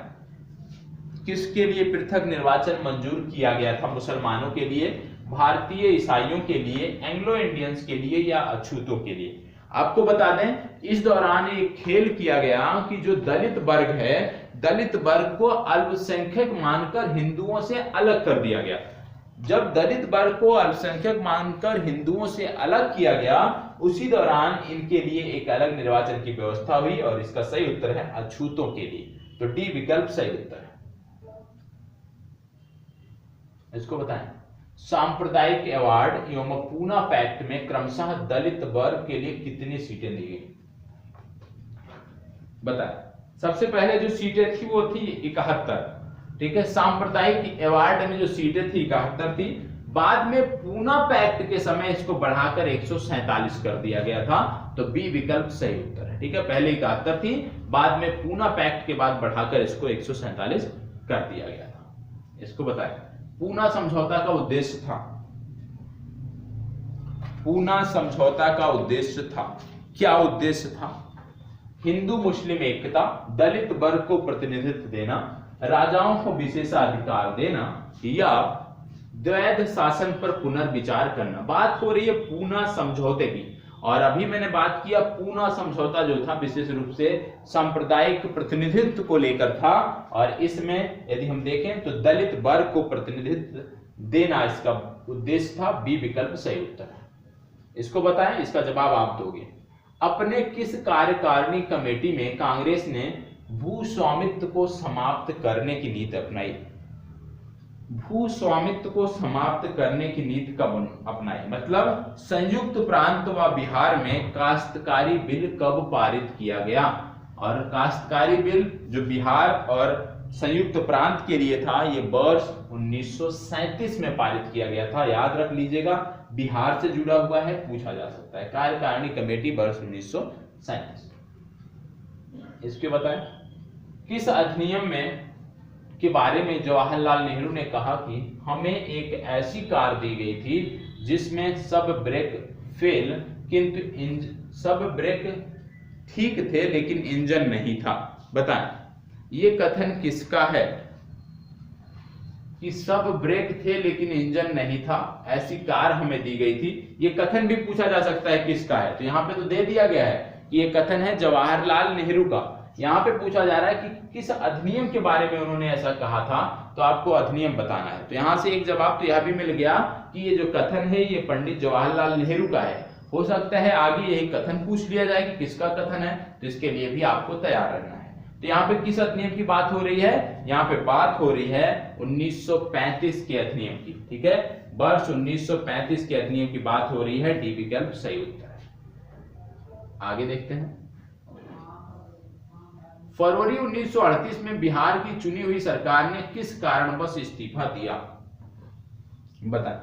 किसके लिए पृथक निर्वाचन मंजूर किया गया था? मुसलमानों के लिए, भारतीय ईसाइयों के लिए, एंग्लो इंडियंस के लिए या अछूतों के लिए? आपको बता दें इस दौरान एक खेल किया गया कि जो दलित वर्ग है, दलित वर्ग को अल्पसंख्यक मानकर हिंदुओं से अलग कर दिया गया। जब दलित वर्ग को अल्पसंख्यक मानकर हिंदुओं से अलग किया गया, उसी दौरान इनके लिए एक अलग निर्वाचन की व्यवस्था हुई और इसका सही उत्तर है अछूतों के लिए। तो डी विकल्प सही उत्तर है। इसको बताएं, सांप्रदायिक अवार्ड एवं पूना पैक्ट में क्रमशः दलित वर्ग के लिए कितनी सीटें दी गई? बताएं, सबसे पहले जो सीटें थी वो थी 71। ठीक है, सांप्रदायिक अवार्ड में जो सीटें थी 71 थी। बाद में पूना पैक्ट के समय इसको बढ़ाकर 147 कर दिया गया था। तो बी विकल्प सही उत्तर है। ठीक है, पहले 71 थी, बाद में पूना पैक्ट के बाद बढ़ाकर इसको 147 कर दिया गया था। इसको बताएं, पूना समझौता का उद्देश्य था, पूना समझौता का उद्देश्य था, क्या उद्देश्य था? हिंदू मुस्लिम एकता, दलित वर्ग को प्रतिनिधित्व देना, राजाओं को विशेषाधिकार देना या द्वैध शासन पर पुनर्विचार करना। बात हो रही है पूना समझौते की और अभी मैंने बात किया पूना समझौता जो था विशेष रूप से सांप्रदायिक प्रतिनिधित्व को लेकर था, और इसमें यदि हम देखें तो दलित वर्ग को प्रतिनिधित्व देना इसका उद्देश्य था। बी विकल्प सही उत्तर है। इसको बताएं, इसका जवाब आप दोगे। अपने किस कार्यकारिणी कमेटी में कांग्रेस ने भू स्वामित्व को समाप्त करने की नीति अपनाई? भू स्वामित्व को समाप्त करने की नीति कब अपनाई, मतलब संयुक्त प्रांत व बिहार में काश्तकारी बिल कब पारित किया गया? और काश्तकारी बिल जो बिहार और संयुक्त प्रांत के लिए था, ये वर्ष 1937 में पारित किया गया था। याद रख लीजिएगा, बिहार से जुड़ा हुआ है, पूछा जा सकता है। कार्यकारिणी कमेटी वर्ष 1937। इसके बताएं, किस अधिनियम में के बारे में जवाहरलाल नेहरू ने कहा कि हमें एक ऐसी कार दी गई थी जिसमें सब ब्रेक फेल, किंतु सब ब्रेक ठीक थे लेकिन इंजन नहीं था? बताएं, ये कथन किसका है कि सब ब्रेक थे लेकिन इंजन नहीं था, ऐसी कार हमें दी गई थी? ये कथन भी पूछा जा सकता है किसका है, तो यहां पे तो दे दिया गया है कि ये कथन है जवाहरलाल नेहरू का। यहां पे पूछा जा रहा है कि किस अधिनियम के बारे में उन्होंने ऐसा कहा था, तो आपको अधिनियम बताना है। तो यहां से एक जवाब तो यह भी मिल गया कि ये जो कथन है ये पंडित जवाहरलाल नेहरू का है। हो सकता है आगे यही कथन पूछ लिया जाए कि किसका कथन है, तो इसके लिए भी आपको तैयार रहना है। तो यहाँ पे किस अधिनियम की बात हो रही है? यहाँ पे बात हो रही है 1935 के अधिनियम की। ठीक है, वर्ष 1935 के अधिनियम की बात हो रही है। डी विकल्प सही उत्तर है। आगे देखते हैं। फरवरी 1938 में बिहार की चुनी हुई सरकार ने किस कारणवश इस्तीफा दिया? बताएं,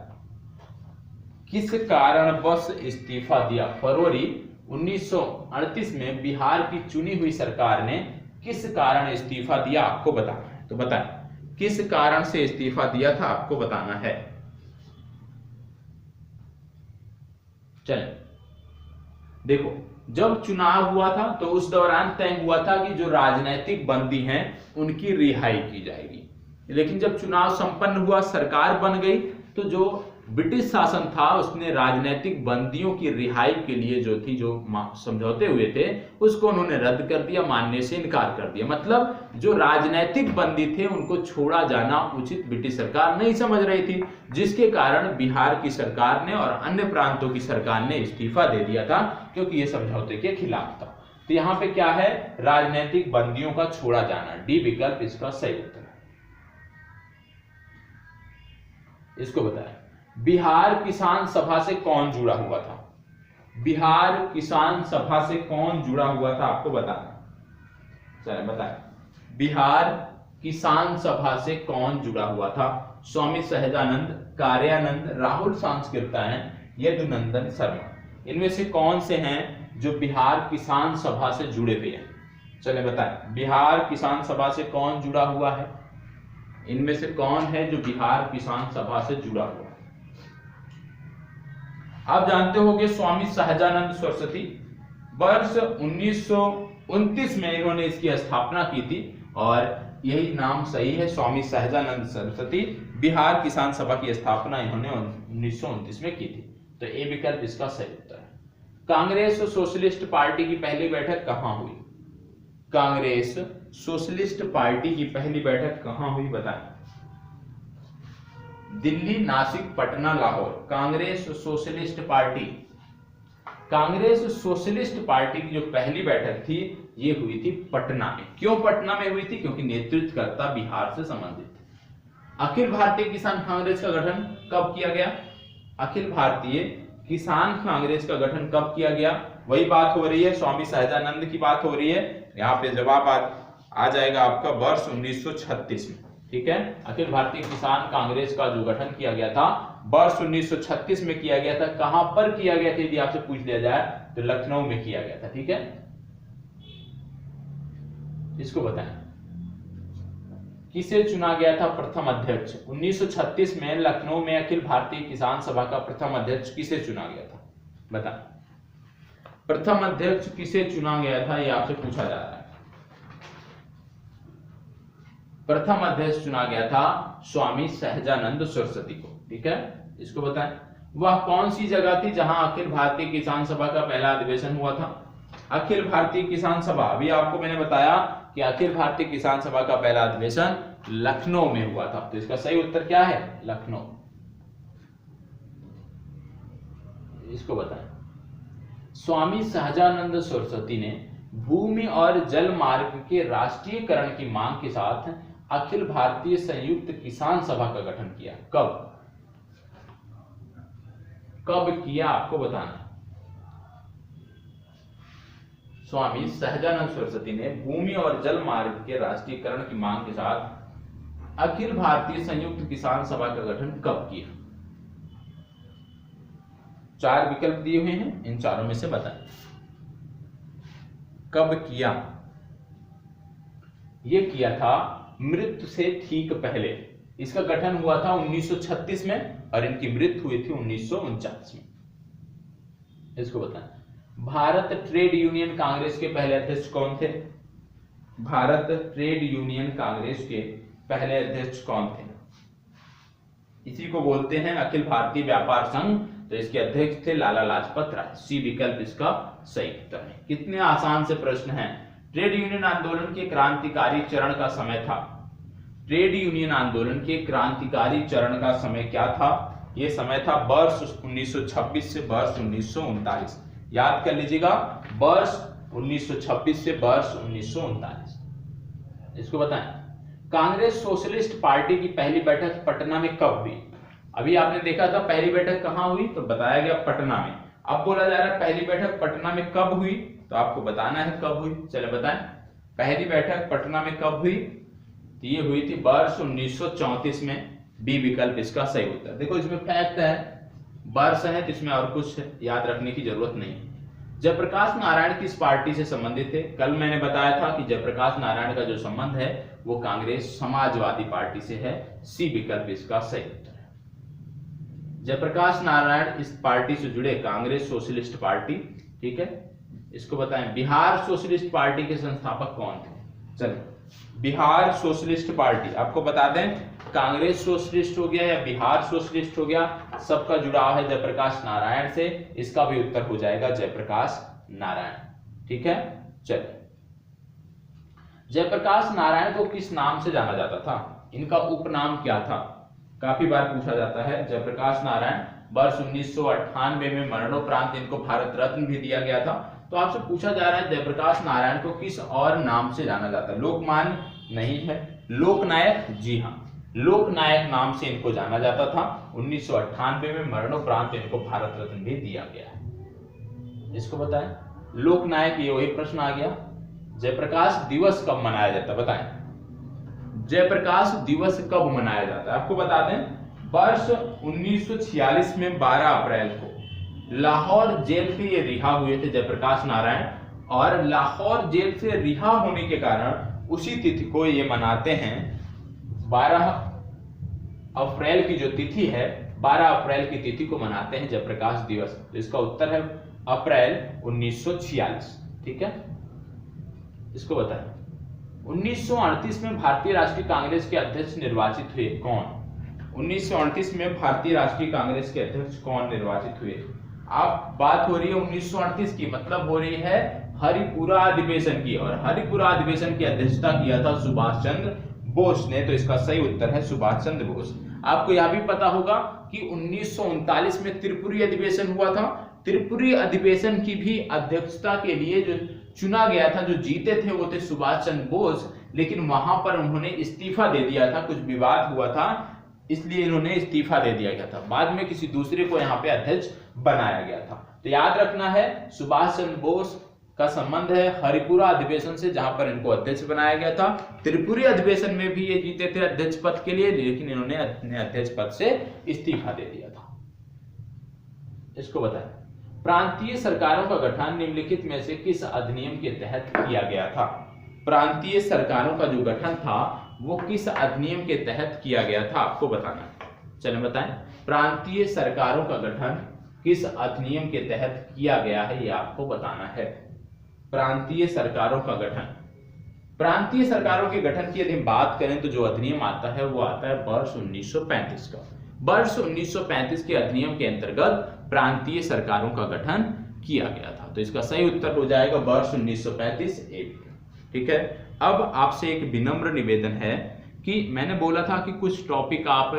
किस कारणवश इस्तीफा दिया? फरवरी 1938 में बिहार की चुनी हुई सरकार ने किस कारण इस्तीफा दिया, आपको बताना है। तो बताएं, किस कारण से इस्तीफा दिया था, आपको बताना है। चलें, देखो, जब चुनाव हुआ था तो उस दौरान तय हुआ था कि जो राजनीतिक बंदी हैं उनकी रिहाई की जाएगी, लेकिन जब चुनाव संपन्न हुआ, सरकार बन गई, तो जो ब्रिटिश शासन था उसने राजनीतिक बंदियों की रिहाई के लिए जो थी, जो समझौते हुए थे, उसको उन्होंने रद्द कर दिया, मानने से इनकार कर दिया। मतलब जो राजनीतिक बंदी थे उनको छोड़ा जाना उचित ब्रिटिश सरकार नहीं समझ रही थी, जिसके कारण बिहार की सरकार ने और अन्य प्रांतों की सरकार ने इस्तीफा दे दिया था, क्योंकि ये समझौते के खिलाफ था। तो यहाँ पे क्या है? राजनीतिक बंदियों का छोड़ा जाना। डी विकल्प इसका सही उत्तर है। इसको बताएं, बिहार किसान सभा से कौन जुड़ा हुआ था? बिहार किसान सभा से कौन जुड़ा हुआ था, आपको बताना। चलिए बताएं, बिहार किसान सभा से कौन जुड़ा हुआ था? स्वामी सहजानंद, कार्यानंद, राहुल सांस्कृत्यायन, यदुनंदन शर्मा। इनमें से कौन से हैं जो बिहार किसान सभा से जुड़े हुए हैं? चलिए बताएं, बिहार किसान सभा से कौन जुड़ा हुआ है? इनमें से कौन है जो बिहार किसान सभा से जुड़ा हुआ है? आप जानते होंगे स्वामी सहजानंद सरस्वती। वर्ष 1929 में इन्होंने इसकी स्थापना की थी, और यही नाम सही है, स्वामी सहजानंद सरस्वती। बिहार किसान सभा की स्थापना इन्होंने 1929 में की थी। तो ए विकल्प इसका सही उत्तर है। कांग्रेस सोशलिस्ट पार्टी की पहली बैठक कहां हुई? कांग्रेस सोशलिस्ट पार्टी की पहली बैठक कहां हुई, बताएं। Delhi, Nashik, Patna, Lahore. Congress socialist party, Congress socialist party की जो पहली बैठक थी ये हुई थी पटना में। क्यों पटना में हुई थी? क्योंकि नेतृत्वकर्ता बिहार से संबंधित थे। अखिल भारतीय किसान कांग्रेस का गठन कब किया गया? अखिल भारतीय किसान कांग्रेस का गठन कब किया गया? वही बात हो रही है, स्वामी सहजानंद की बात हो रही है। यहाँ पे जवाब आ जाएगा आपका वर्ष 1936 में। ठीक है, अखिल भारतीय किसान कांग्रेस का जो गठन किया गया था वर्ष 1936 में किया गया था। कहां पर किया गया था यदि आपसे पूछ लिया जाए तो लखनऊ में किया गया था। ठीक है, इसको बताएं, किसे चुना गया था प्रथम अध्यक्ष? 1936 में लखनऊ में अखिल भारतीय किसान सभा का प्रथम अध्यक्ष किसे चुना गया था? बताएं, प्रथम अध्यक्ष किसे चुना गया था, ये आपसे पूछा जा रहा है। प्रथम अध्यक्ष चुना गया था स्वामी सहजानंद सरस्वती को। ठीक है, इसको बताएं। वह कौन सी जगह थी जहां अखिल भारतीय किसान सभा का पहला अधिवेशन हुआ था? अखिल भारतीय किसान सभा, अभी आपको मैंने बताया कि अखिल भारतीय किसान सभा का पहला अधिवेशन लखनऊ में हुआ था। तो इसका सही उत्तर क्या है? लखनऊ। इसको बताएं। स्वामी सहजानंद सरस्वती ने भूमि और जल मार्ग के राष्ट्रीयकरण की मांग के साथ अखिल भारतीय संयुक्त किसान सभा का गठन किया। कब किया आपको बताना है। स्वामी सहजानंद सरस्वती ने भूमि और जल मार्ग के राष्ट्रीयकरण की मांग के साथ अखिल भारतीय संयुक्त किसान सभा का गठन कब किया? 4 विकल्प दिए हुए हैं, इन चारों में से बताएं कब किया। यह किया था मृत्यु से ठीक पहले। इसका गठन हुआ था 1936 में और इनकी मृत्यु हुई थी 1949 में। इसको बताएं। भारत ट्रेड यूनियन कांग्रेस के पहले अध्यक्ष कौन थे? भारत ट्रेड यूनियन कांग्रेस के पहले अध्यक्ष कौन थे? इसी को बोलते हैं अखिल भारतीय व्यापार संघ। तो इसके अध्यक्ष थे लाला लाजपत राय। सी विकल्प इसका सही उत्तर है। कितने आसान से प्रश्न हैं। ट्रेड यूनियन आंदोलन के क्रांतिकारी चरण का समय था। ट्रेड यूनियन आंदोलन के क्रांतिकारी चरण का समय क्या था? यह समय था वर्ष 1926 से वर्ष 1939। याद कर लीजिएगा, वर्ष 1926 से वर्ष 1939। इसको बताएं। कांग्रेस सोशलिस्ट पार्टी की पहली बैठक पटना में कब हुई? अभी आपने देखा था पहली बैठक कहां हुई, तो बताया गया पटना में। अब बोला जा रहा है पहली बैठक पटना में कब हुई, तो आपको बताना है कब हुई। चले बताएं, पहली बैठक पटना में कब हुई? तो ये हुई थी वर्ष 1934 में। बी विकल्प इसका सही उत्तर। देखो इसमें फैक्ट है, वर्ष है, तो इसमें और कुछ याद रखने की जरूरत नहीं। जयप्रकाश नारायण किस पार्टी से संबंधित थे? कल मैंने बताया था कि जयप्रकाश नारायण का जो संबंध है वो कांग्रेस समाजवादी पार्टी से है। सी विकल्प इसका सही उत्तर है। जयप्रकाश नारायण इस पार्टी से जुड़े, कांग्रेस सोशलिस्ट पार्टी। ठीक है, इसको बताएं। बिहार सोशलिस्ट पार्टी के संस्थापक कौन थे? चलो, बिहार सोशलिस्ट पार्टी आपको बता दें, कांग्रेस सोशलिस्ट हो गया या बिहार सोशलिस्ट हो गया, सबका जुड़ाव है जयप्रकाश नारायण से। इसका भी उत्तर हो जाएगा जयप्रकाश नारायण। ठीक है, चलिए। जयप्रकाश नारायण को किस नाम से जाना जाता था? इनका उपनाम क्या था? काफी बार पूछा जाता है। जयप्रकाश नारायण वर्ष 1998 में मरणोपरांत इनको भारत रत्न भी दिया गया था। तो आपसे पूछा जा रहा है जयप्रकाश नारायण को किस और नाम से जाना जाता है? लोकमान्य नहीं है, लोकनायक, जी हाँ, लोकनायक नाम से इनको जाना जाता था। 1998 में मरणोपरांत इनको भारत रत्न भी दिया गया है। इसको बताएं। लोकनायक, ये वही प्रश्न आ गया। जयप्रकाश दिवस कब मनाया जाता है? बताएं, जयप्रकाश दिवस कब मनाया जाता है? आपको बता दें, वर्ष 1946 में 12 अप्रैल को लाहौर जेल से ये रिहा हुए थे जयप्रकाश नारायण, और लाहौर जेल से रिहा होने के कारण उसी तिथि को ये मनाते हैं। 12 अप्रैल की जो तिथि है, 12 अप्रैल की तिथि को मनाते हैं जयप्रकाश दिवस। तो इसका उत्तर है अप्रैल 1946। ठीक है, इसको बताएं। 1938 में भारतीय राष्ट्रीय कांग्रेस के अध्यक्ष निर्वाचित हुए कौन? 1938 में भारतीय राष्ट्रीय कांग्रेस के अध्यक्ष कौन निर्वाचित हुए? आप बात हो रही है 1938 की, मतलब हो रही है हरिपुरा अधिवेशन की, और हरिपुरा अधिवेशन की अध्यक्षता किया था सुभाष चंद्र बोस ने। तो इसका सही उत्तर है सुभाष चंद्र बोस। आपको यह भी पता होगा कि 1939 में त्रिपुरी अधिवेशन हुआ था। त्रिपुरी अधिवेशन की भी अध्यक्षता के लिए जो चुना गया था, जो जीते थे, वो थे सुभाष चंद्र बोस, लेकिन वहां पर उन्होंने इस्तीफा दे दिया था। कुछ विवाद हुआ था, इसलिए इन्होंने इस्तीफा दे दिया गया था। बाद में किसी दूसरे को यहाँ पे अध्यक्ष बनाया गया था। तो याद रखना है, सुभाष चंद्र बोस का संबंध है हरिपुरा अधिवेशन से, जहां पर इनको अध्यक्ष बनाया गया था। त्रिपुरी अधिवेशन में भी ये जीते थे अध्यक्ष पद के लिए, लेकिन इन्होंने अपने अध्यक्ष पद से इस्तीफा दे दिया था। इसको बताएं। प्रांतीय सरकारों का गठन निम्नलिखित में से किस अधिनियम के तहत किया गया था? प्रांतीय सरकारों का जो गठन था वो किस अधिनियम के तहत किया गया था, आपको बताना है। चलें बताएं, प्रांतीय सरकारों का गठन किस अधिनियम के तहत किया गया है, ये आपको बताना है। प्रांतीय सरकारों का गठन, प्रांतीय सरकारों के गठन की यदि बात करें तो जो अधिनियम आता है वो आता है वर्ष 1935 का। वर्ष 1935 के अधिनियम के अंतर्गत प्रांतीय सरकारों का गठन किया गया था। तो इसका सही उत्तर हो जाएगा वर्ष 1935 ए। ठीक है, अब आपसे एक विनम्र निवेदन है कि मैंने बोला था कि कुछ टॉपिक आप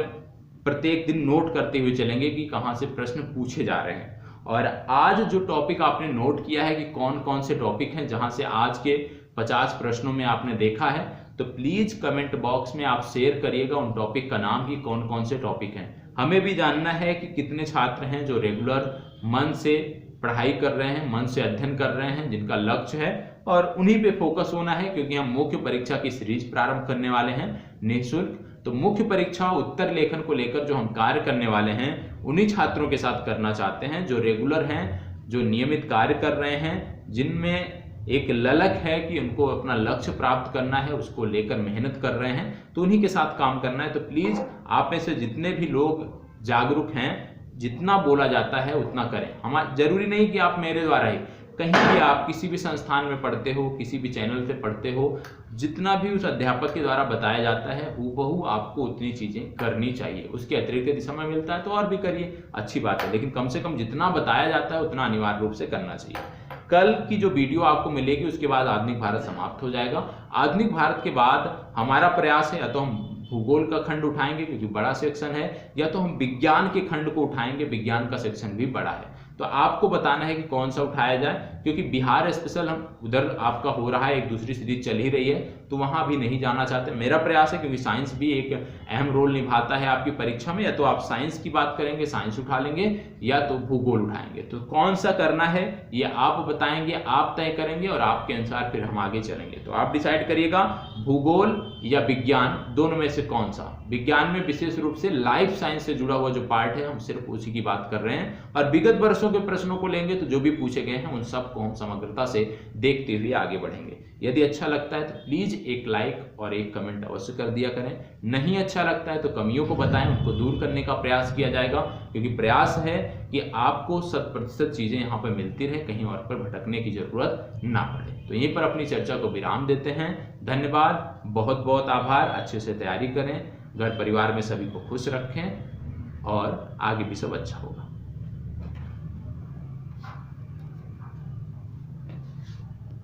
प्रत्येक दिन नोट करते हुए चलेंगे कि कहां से प्रश्न पूछे जा रहे हैं, और आज जो टॉपिक आपने नोट किया है कि कौन कौन से टॉपिक हैं जहां से आज के 50 प्रश्नों में आपने देखा है, तो प्लीज कमेंट बॉक्स में आप शेयर करिएगा उन टॉपिक का नाम कि कौन कौन से टॉपिक हैं। हमें भी जानना है कि कितने छात्र हैं जो रेगुलर मन से पढ़ाई कर रहे हैं, मन से अध्ययन कर रहे हैं, जिनका लक्ष्य है, और उन्हीं पे फोकस होना है, क्योंकि हम मुख्य परीक्षा की सीरीज प्रारंभ करने वाले हैं निःशुल्क। तो मुख्य परीक्षा उत्तर लेखन को लेकर जो हम कार्य करने वाले हैं उन्हीं छात्रों के साथ करना चाहते हैं जो रेगुलर हैं, जो नियमित कार्य कर रहे हैं, जिनमें एक ललक है कि उनको अपना लक्ष्य प्राप्त करना है, उसको लेकर मेहनत कर रहे हैं, तो उन्हीं के साथ काम करना है। तो प्लीज आप में से जितने भी लोग जागरूक हैं, जितना बोला जाता है उतना करें। हमारा जरूरी नहीं कि आप मेरे द्वारा ही, कहीं भी आप किसी भी संस्थान में पढ़ते हो, किसी भी चैनल से पढ़ते हो, जितना भी उस अध्यापक के द्वारा बताया जाता है हूबहू आपको उतनी चीजें करनी चाहिए। उसके अतिरिक्त यदि समय मिलता है तो और भी करिए, अच्छी बात है, लेकिन कम से कम जितना बताया जाता है उतना अनिवार्य रूप से करना चाहिए। कल की जो वीडियो आपको मिलेगी उसके बाद आधुनिक भारत समाप्त हो जाएगा। आधुनिक भारत के बाद हमारा प्रयास है या तो हम भूगोल का खंड उठाएंगे क्योंकि बड़ा सेक्शन है, या तो हम विज्ञान के खंड को उठाएंगे, विज्ञान का सेक्शन भी बड़ा है। तो आपको बताना है कि कौन सा उठाया जाए, क्योंकि बिहार स्पेशल हम उधर आपका हो रहा है, एक दूसरी सीरीज चल ही रही है, तो वहां भी नहीं जाना चाहते। मेरा प्रयास है, क्योंकि साइंस भी एक अहम रोल निभाता है आपकी परीक्षा में, या तो आप साइंस की बात करेंगे, साइंस उठा लेंगे, या तो भूगोल उठाएंगे। तो कौन सा करना है ये आप बताएंगे, आप तय करेंगे, और आपके अनुसार फिर हम आगे चलेंगे। तो आप डिसाइड करिएगा भूगोल या विज्ञान, दोनों में से कौन सा। विज्ञान में विशेष रूप से लाइफ साइंस से जुड़ा हुआ जो पार्ट है हम सिर्फ उसी की बात कर रहे हैं, और विगत वर्षों के प्रश्नों को लेंगे तो जो भी पूछे गए हैं उन सबको हम समग्रता से देखते हुए आगे बढ़ेंगे। यदि अच्छा लगता है तो प्लीज एक लाइक और एक कमेंट अवश्य कर दिया करें। नहीं अच्छा लगता है तो कमियों को बताएं, उनको दूर करने का प्रयास किया जाएगा, क्योंकि प्रयास है कि आपको 100% चीजें यहाँ पर मिलती रहे, कहीं और पर भटकने की जरूरत ना पड़े। तो यहीं पर अपनी चर्चा को विराम देते हैं। धन्यवाद, बहुत बहुत आभार। अच्छे से तैयारी करें, घर परिवार में सभी को खुश रखें, और आगे भी सब अच्छा होगा।